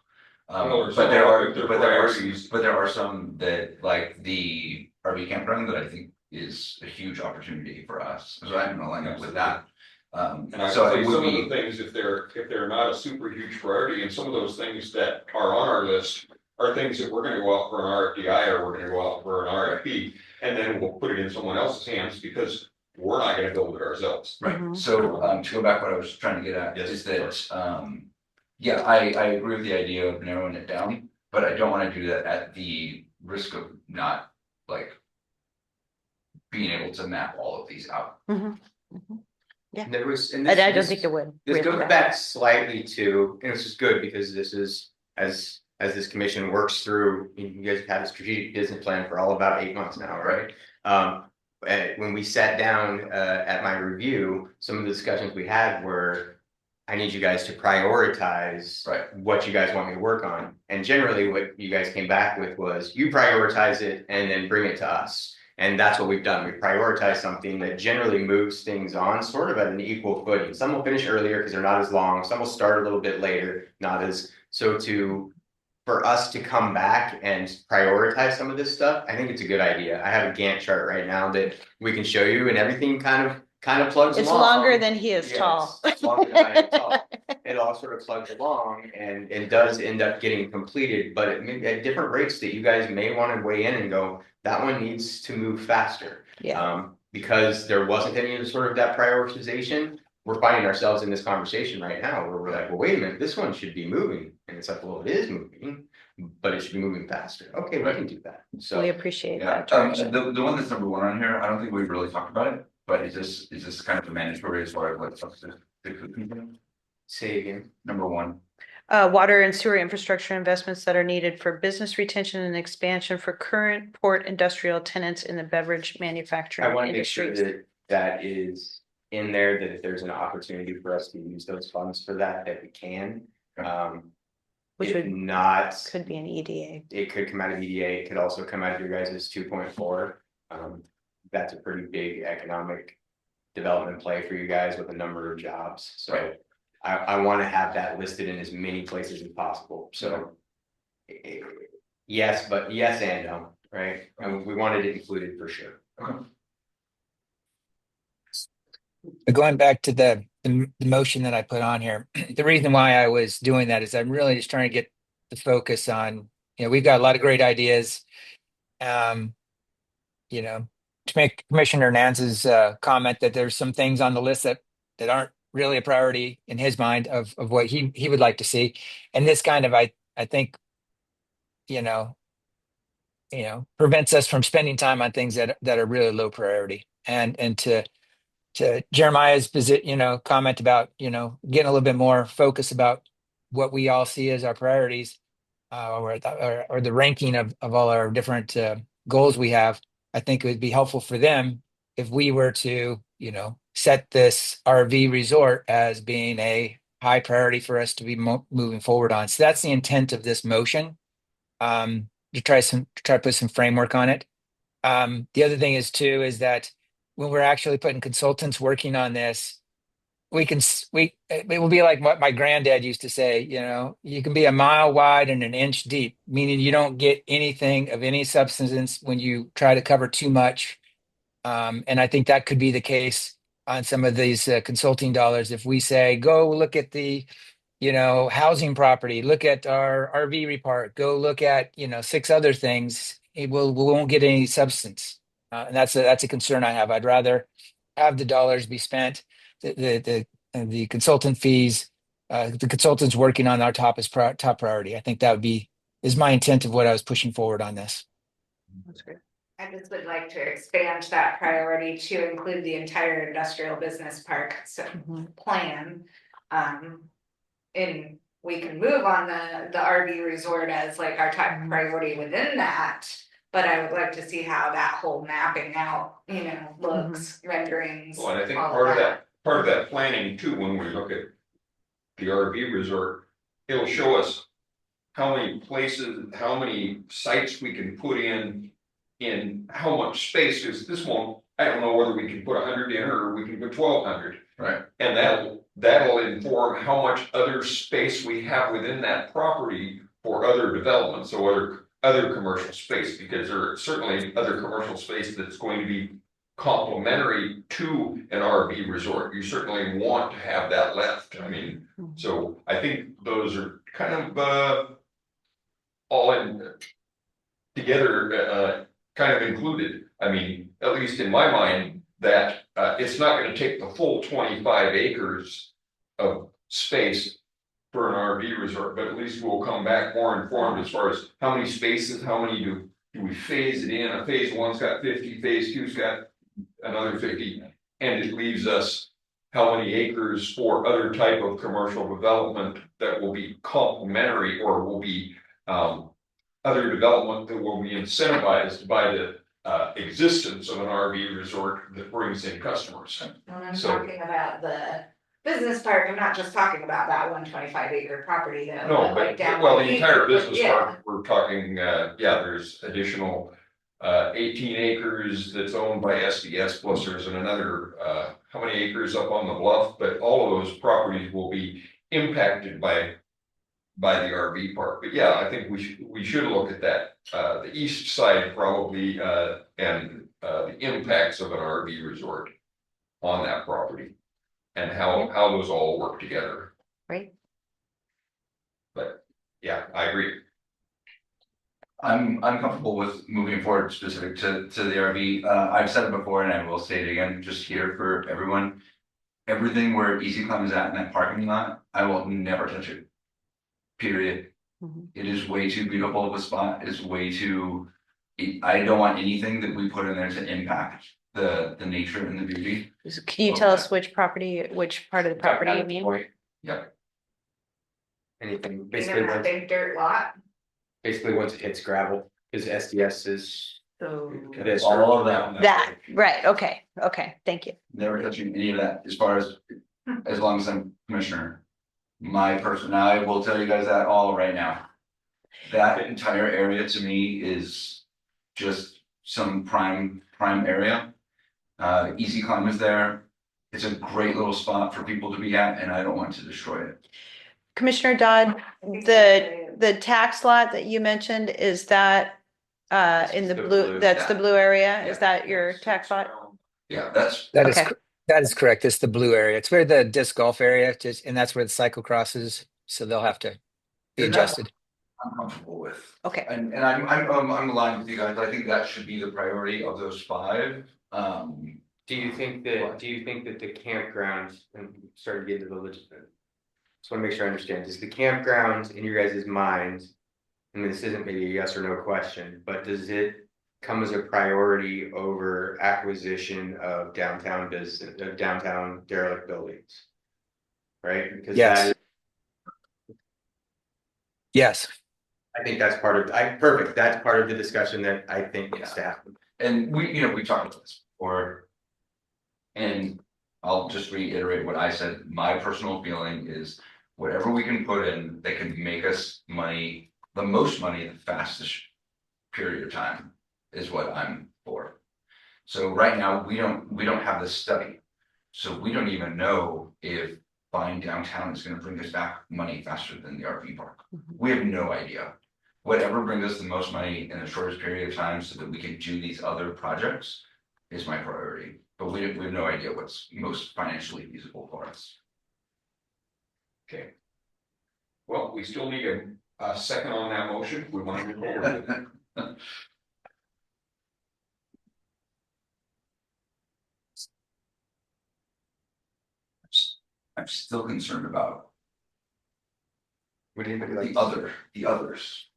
But there are some that, like the RV campground, that I think is a huge opportunity for us. So I'm gonna line up with that. And I so say some of the things, if they're not a super huge priority, and some of those things that are on our list are things that we're going to go out for an RFDI or we're going to go out for an RFP, and then we'll put it in someone else's hands because we're not going to build it ourselves. Right. So to go back, what I was trying to get at is that yeah, I agree with the idea of narrowing it down, but I don't want to do that at the risk of not like being able to map all of these out. Yeah, and I don't think it would. This goes back slightly to, and this is good because this is as this commission works through. You guys have had a strategic business plan for all about 8 months now, right? When we sat down at my review, some of the discussions we had were, I need you guys to prioritize what you guys want me to work on. And generally what you guys came back with was you prioritize it and then bring it to us. And that's what we've done. We prioritize something that generally moves things on sort of at an equal footing. Some will finish earlier because they're not as long. Some will start a little bit later, not as so for us to come back and prioritize some of this stuff, I think it's a good idea. I have a Gantt chart right now that we can show you, and everything kind of plugs along. It's longer than he is tall. It's longer than I am tall. It all sort of plugs along and it does end up getting completed, but at different rates that you guys may want to weigh in and go, that one needs to move faster. Because there wasn't any sort of that prioritization. We're finding ourselves in this conversation right now where we're like, well, wait a minute, this one should be moving. And it's like, well, it is moving, but it should be moving faster. Okay, we can do that. So we appreciate that. The one that's #1 on here, I don't think we've really talked about it, but is this kind of a mandatory as far as what stuff to say again? #1. Water and sewer infrastructure investments that are needed for business retention and expansion for current port industrial tenants in the beverage manufacturing I want to make industry. sure that is in there, that if there's an opportunity for us to use those funds for that we can. Which could be an EDA. It could come out of EDA. It could also come out of your guys' 2.4. That's a pretty big economic development play for you guys with a number of jobs. So I want to have that listed in as many places as possible. So yes, but yes and no, right? And we wanted it included for sure. Going back to the motion that I put on here, the reason why I was doing that is I'm really just trying to get the focus on, we've got a lot of great ideas. To make Commissioner Hernandez's comment that there's some things on the list that aren't really a priority in his mind of what he would like to see. And this kind of, I think you know, prevents us from spending time on things that are really low priority. And to Jeremiah's comment about, getting a little bit more focus about what we all see as our priorities, or the ranking of all our different goals we have. I think it would be helpful for them if we were to, set this RV resort as being a high priority for us to be moving forward on. So that's the intent of this motion, to try to put some framework on it. The other thing is that when we're actually putting consultants working on this, it will be like what my granddad used to say, you can be a mile wide and an inch deep, meaning you don't get anything of any substance when you try to cover too much. And I think that could be the case on some of these consulting dollars. If we say, go look at the, housing property, look at our RV report, go look at, six other things, we won't get any substance. And that's a concern I have. I'd rather have the dollars be spent, the consultant fees, the consultants working on our top priority. I think is my intent of what I was pushing forward on this. That's great. I just would like to expand that priority to include the entire industrial business park plan. And we can move on the RV resort as like our top priority within that. But I would like to see how that whole mapping out, looks, renderings. Well, and I think all part of that planning too, when we look at the RV resort, it'll show us how many places, how many sites we can put in how much space is this one. I don't know whether we can put 100 in or we can put 1,200. Right. And that'll inform how much other space we have within that property for other developments, or other commercial space, because there are certainly other commercial space that's going to be complementary to an RV resort. You certainly want to have that left. I mean, so I think those are kind of all in together, kind of included. I mean, at least in my mind, that it's not going to take the full 25 acres of space for an RV resort, but at least we'll come back more informed as far as how many spaces, how many do we phase it in. A phase one's got 50, phase two's got another 50, and it leaves us how many acres for other type of commercial development that will be complementary, or will be other development that will be incentivized by the existence of an RV resort that brings in customers. When I'm talking about the business park, I'm not just talking about that 125 acre property though. No, like down well, the beach, entire business yeah. park, we're talking, there's additional 18 acres that's owned by SDS, plus there's another, how many acres up on the bluff, but all of those properties will be impacted by the RV park. But yeah, I think we should look at that, the east side probably, and the impacts of an RV resort on that property, and how those all work together. Right. But yeah, I agree. I'm comfortable with moving forward specific to the RV. I've said it before and I will say it again, just here for everyone. Everything where Easy Climb is at in that parking lot, I will never touch it. Period. It is way too beautiful of a spot. It's way too. I don't want anything that we put in there to impact the nature and the beauty. Can you tell us which part of the property you mean? Yeah. Anything, Basically, that big dirt lot. basically once it hits gravel, because SDS is. So. This. All of that. That, right, okay, thank you. Never touching any of that as far as long as I'm commissioner. My person, I will tell you guys that all right now. That entire area to me is just some prime area. Easy Climb is there. It's a great little spot for people to be at, and I don't want to destroy it. Commissioner Dodd, the tax lot that you mentioned, is that in the blue, that's the blue area? Is that your tax lot? Yeah, That is correct. It's the blue area. It's where the disc golf area, and that's where the cycle crosses. So they'll have to be adjusted. I'm comfortable with. Okay. And I'm aligned with you guys. I think that should be the priority of those 5. Do you think that the campground, and starting to get into the legitimate, just want to make sure I understand, is the campground in your guys' minds, I mean, this isn't maybe a yes or no question, but does it come as a priority over acquisition of downtown business, of downtown derelict buildings? Right? Because Yes. Yes. I think that's part of, perfect, that's part of the discussion that I think needs to happen. And we talked about this before. And I'll just reiterate what I said. My personal feeling is whatever we can put in that can make us money, the most money, the fastest period of time is what I'm for. So right now, we don't have this study. So we don't even know if buying downtown is gonna bring us back money faster than the RV park. We have no idea. Whatever brings us the most money in the shortest period of time so that we can do these other projects is my priority. But we have no idea what's most financially feasible for us. Okay. Well, we still need a second on that motion. We want to move forward with it. I'm still concerned about Would anybody like the others.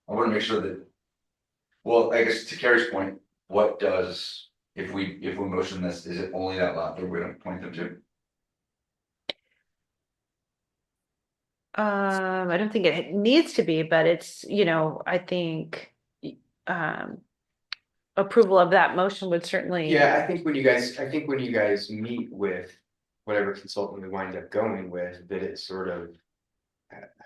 I want to make sure that, well, I guess to Carrie's point, what does, if we motion this, is it only that lot that we're gonna point them to? I don't think it needs to be, but it's, I think approval of that motion would certainly. Yeah, I think when you guys meet with whatever consultant we wind up going with, that it sort of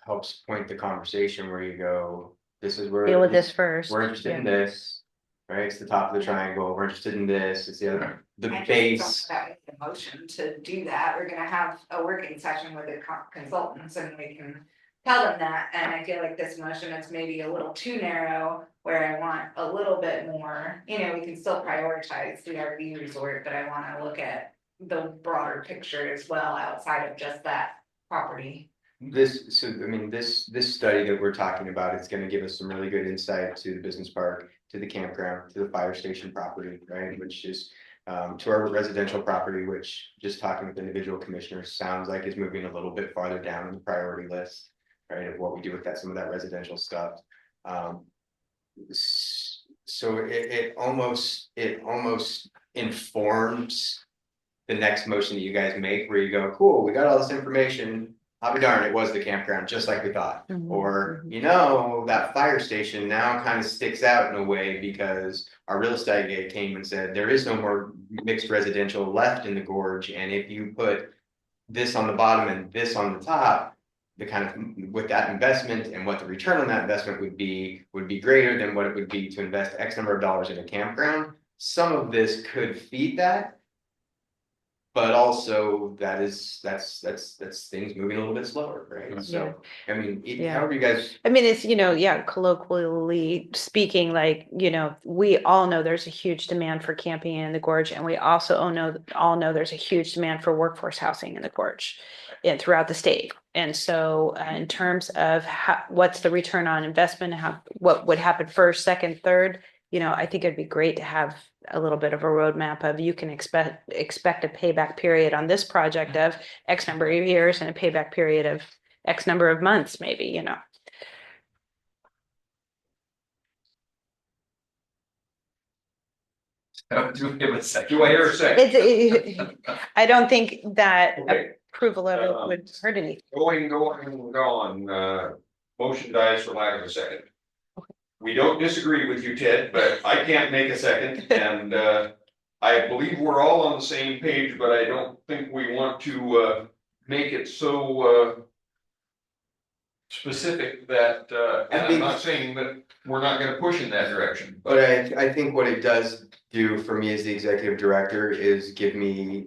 helps point the conversation where you go, this is where. Deal with this first. We're interested in this, right? It's the top of the triangle. We're interested in this. It's the other, the I just base. don't have the motion to do that. We're gonna have a working session with the consultants and we can tell them that. And I feel like this motion is maybe a little too narrow, where I want a little bit more, we can still prioritize the RV resort, but I wanna look at the broader picture as well, outside of just that property. This study that we're talking about, it's gonna give us some really good insight to the business park, to the campground, to the fire station property, right? Which is to our residential property, which just talking with individual commissioners sounds like is moving a little bit farther down on the priority list, right? Of what we do with that, some of that residential stuff. So it almost informs the next motion that you guys make, where you go, cool, we got all this information. I'll be darned, it was the campground, just like we thought. Or, that fire station now kind of sticks out in a way because our real estate guy came and said, there is no more mixed residential left in the gorge. And if you put this on the bottom and this on the top, the kind of, with that investment and what the return on that investment would be greater than what it would be to invest X number of dollars in a campground. Some of this could feed that. But also that's things moving a little bit slower, right? So, I mean, however you guys. I mean, it's, colloquially speaking, like, we all know there's a huge demand for camping in the gorge. And we also all know there's a huge demand for workforce housing in the gorge and throughout the state. And so in terms of what's the return on investment, what would happen first, second, third, I think it'd be great to have a little bit of a roadmap of, you can expect a payback period on this project of X number of years and a payback period of X number of months, maybe, Do we have a second? Do I hear a second? I don't think that Okay. approval of it would hurt anything. Going, motion dies for lack of a second. We don't disagree with you, Ted, but I can't make a second, and I believe we're all on the same page, but I don't think we want to make it so specific that, and I'm not saying that we're not gonna push in that direction. But I think what it does do for me as the executive director is give me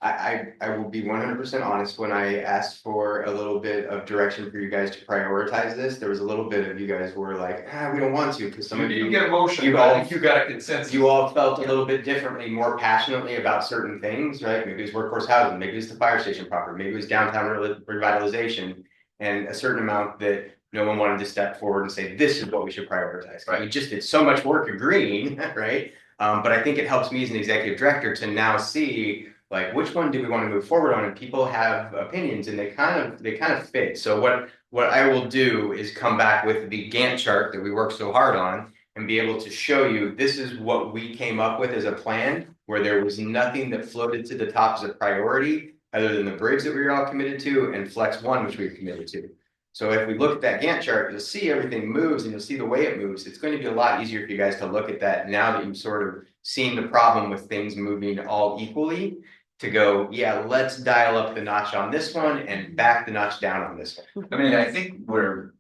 I will be 100% honest. When I asked for a little bit of direction for you guys to prioritize this, there was a little bit of you guys were like, we don't want to, because some of you get a motion, I think you got a consensus. You all felt a little bit differently, more passionately about certain things, right? Maybe it's workforce housing, maybe it's the fire station property, maybe it was downtown revitalization, and a certain amount that no one wanted to step forward and say, this is what we should prioritize. Right. We just did so much work agreeing, right? But I think it helps me as an executive director to now see like, which one do we want to move forward on? And people have opinions and they kind of fit. So what I will do is come back with the Gantt chart that we worked so hard on and be able to show you, this is what we came up with as a plan, where there was nothing that floated to the top as a priority other than the bridge that we were all committed to and Flex One, which we were committed to. So if we look at that Gantt chart, you'll see everything moves and you'll see the way it moves. It's going to be a lot easier for you guys to look at that now that you've sort of seen the problem with things moving all equally, to go, yeah, let's dial up the notch on this one and back the notch down on this one. I mean, I think we're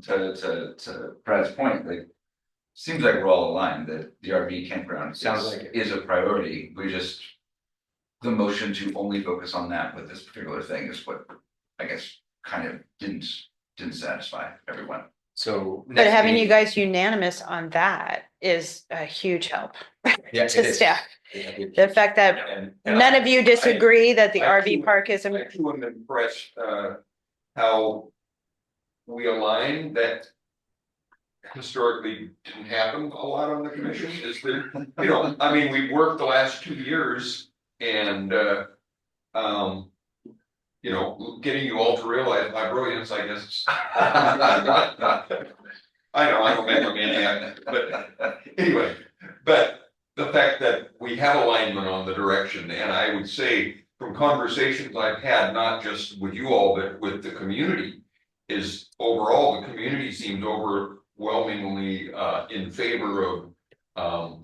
to Brad's point, like, seems like we're all aligned that the RV campground Sounds like it. is a priority. We just, the motion to only focus on that with this particular thing is what I guess kind of didn't satisfy everyone. So But next having you meeting- guys unanimous on that is a huge help Yeah, it to is. staff. Yeah, it- The fact that And none of you disagree that the I RV too- park is, I too am impressed, how we align that historically didn't happen a lot on the commission, is that, you know, I mean, we've worked the last 2 years and, you know, getting you all to realize my brilliance, I guess. I know, I'm a maniac, but anyway, but the fact that we have alignment on the direction, and I would say from conversations I've had, not just with you all, but with the community, is overall, the community seems overwhelmingly in favor of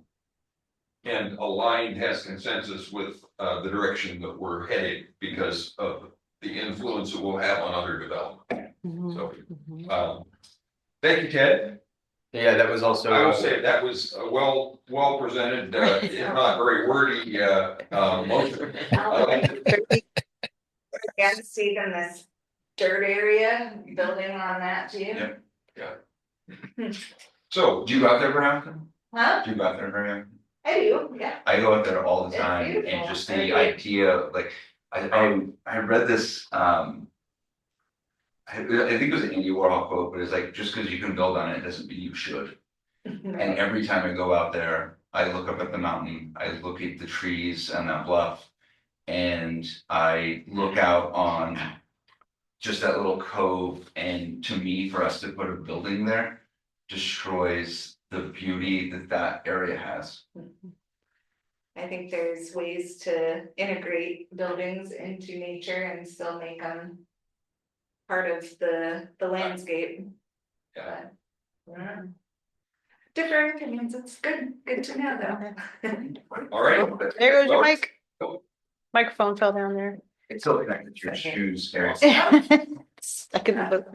and aligned, has consensus with the direction that we're headed because of the influence it will have on other development. So, thank you, Ted. Yeah, that was also. I will say that was a well presented, if not very wordy, motion. I liked it. And see in this dirt area, building on that too. Yeah. So, do you go out there very often? Huh? Do you go out there very often? I do, yeah. I go out there all the It's time, and beautiful. just I the agree. idea, like, I read this, I think it was an Andy Warhol quote, but it's like, just because you can build on it doesn't mean you should. And every time I go out there, I look up at the mountain, I look at the trees and that bluff, and I look out on just that little cove, and to me, for us to put a building there destroys the beauty that that area has. I think there's ways to integrate buildings into nature and still make them part of the landscape. Yeah. But, yeah. Different opinions, it's good to know though. All right. there goes your Well, mic. Microphone fell down there. It's so connected to your shoes, Eric. Stuck in the book.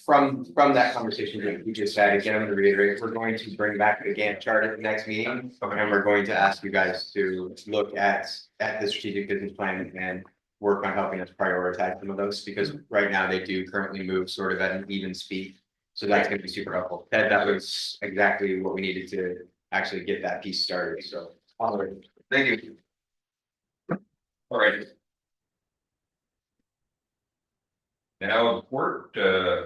From that conversation that we just had, again, I'm going to reiterate, we're going to bring back the Gantt chart at the next meeting. And we're going to ask you guys to look at the strategic business plan and work on helping us prioritize some of those, because right now they do currently move sort of at an even speed. So that's going to be super helpful. That was exactly what we needed to actually get that piece started. So, Thank you. All right. Now, the Port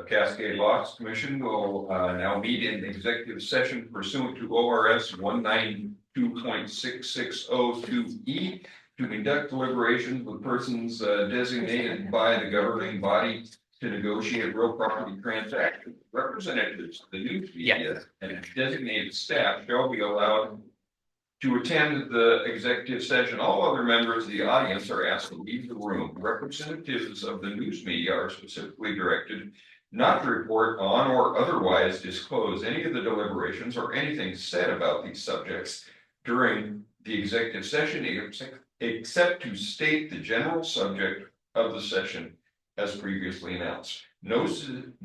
Cascade Locks Commission will now meet in executive session pursuant to ORS 192.6602E to conduct deliberations with persons designated by the governing body to negotiate real property transactions. Representatives of the news media and designated staff shall be allowed to attend the executive session. All other members of the audience are asked to leave the room. Representatives of the news media are specifically directed not to report on or otherwise disclose any of the deliberations or anything said about these subjects during the executive session, except to state the general subject of the session as previously announced. No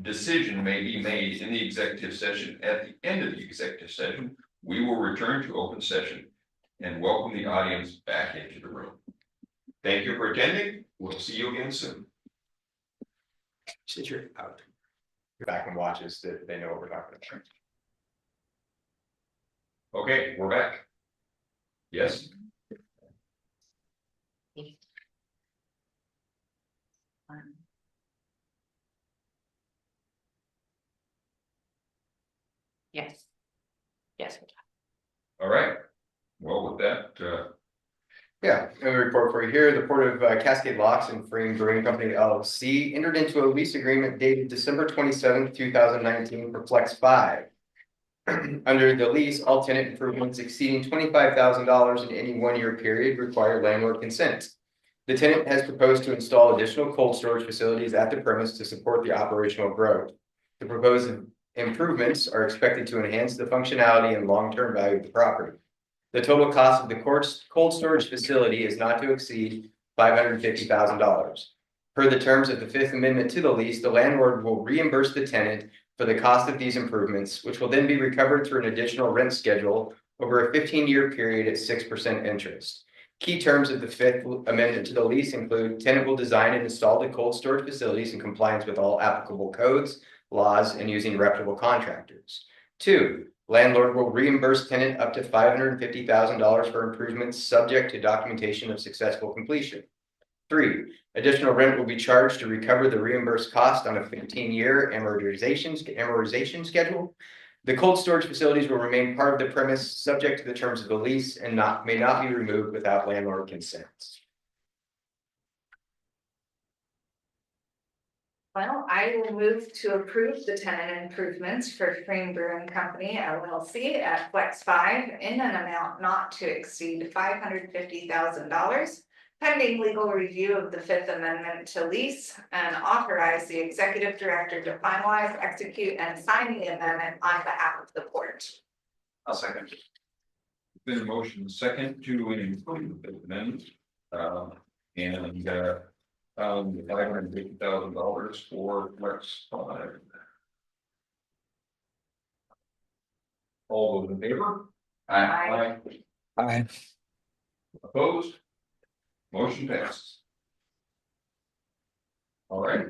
decision may be made in the executive session. At the end of the executive session, we will return to open session and welcome the audience back into the room. Thank you for attending. We'll see you again soon. since you're out, go back and watch us, that they know what we're talking about. Okay, we're back. Yes. Yes. Yes. All right, well, with that, Yeah, I have a report for you here. The Port of Cascade Locks and Frame Brewing Company LLC entered into a lease agreement dated December 27th, 2019 for Flex 5. Under the lease, all tenant improvements exceeding $25,000 in any one-year period require landlord consent. The tenant has proposed to install additional cold storage facilities at the premise to support the operational growth. The proposed improvements are expected to enhance the functionality and long-term value of the property. The total cost of the cold storage facility is not to exceed $550,000. Per the terms of the Fifth Amendment to the lease, the landlord will reimburse the tenant for the cost of these improvements, which will then be recovered through an additional rent schedule over a 15-year period at 6% interest. Key terms of the Fifth Amendment to the lease include tenant will design and install the cold storage facilities in compliance with all applicable codes, laws, and using reputable contractors. 2, landlord will reimburse tenant up to $550,000 for improvements subject to documentation of successful completion. 3, additional rent will be charged to recover the reimbursed cost on a 15-year amortization schedule. The cold storage facilities will remain part of the premise subject to the terms of the lease and may not be removed without landlord consent. Well, I will move to approve the tenant improvements for Frame Brewing Company LLC at Flex 5 in an amount not to exceed $550,000, pending legal review of the Fifth Amendment to lease, and authorize the executive director to finalize, execute, and sign the amendment on behalf of the port. I'll second. been a motion second to include the amendment. And $550,000 for Flex 5. All those in favor? Aye. Aye. Opposed? Motion passes. All right, I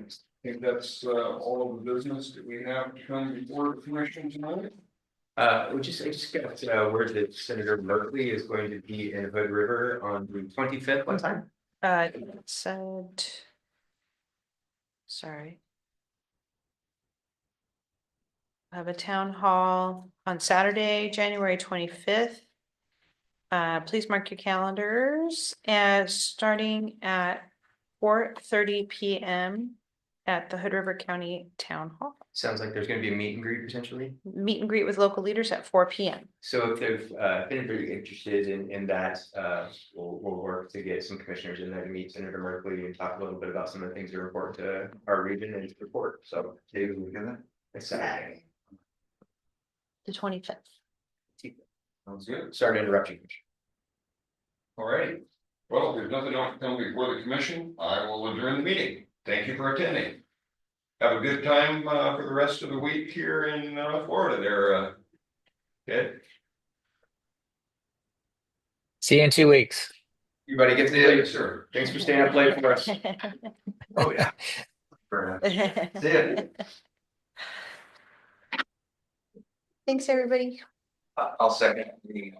think that's all of the business that we have to come before the commission tonight. I just got word that Senator Merkley is going to be in Hood River on the 25th. What time? It said, sorry. I have a town hall on Saturday, January 25th. Please mark your calendars as starting at 4:30 p.m. at the Hood River County Town Hall. Sounds like there's going to be a meet and greet potentially. Meet and greet with local leaders at 4 p.m. So if they've been very interested in that, we'll work to get some commissioners in there to meet Senator Merkley and talk a little bit about some of the things that are important to our region and to report. So David, we get that? It's Saturday. The 25th. Sounds good. Sorry to interrupt you. All right. Well, if there's nothing else to come before the commission, I will adjourn the meeting. Thank you for attending. Have a good time for the rest of the week here in Florida there, Ed. See you in 2 weeks. You buddy, get to Yeah, the sir. Thanks for staying up late for us. Oh, yeah. See ya. Thanks, everybody. I'll second the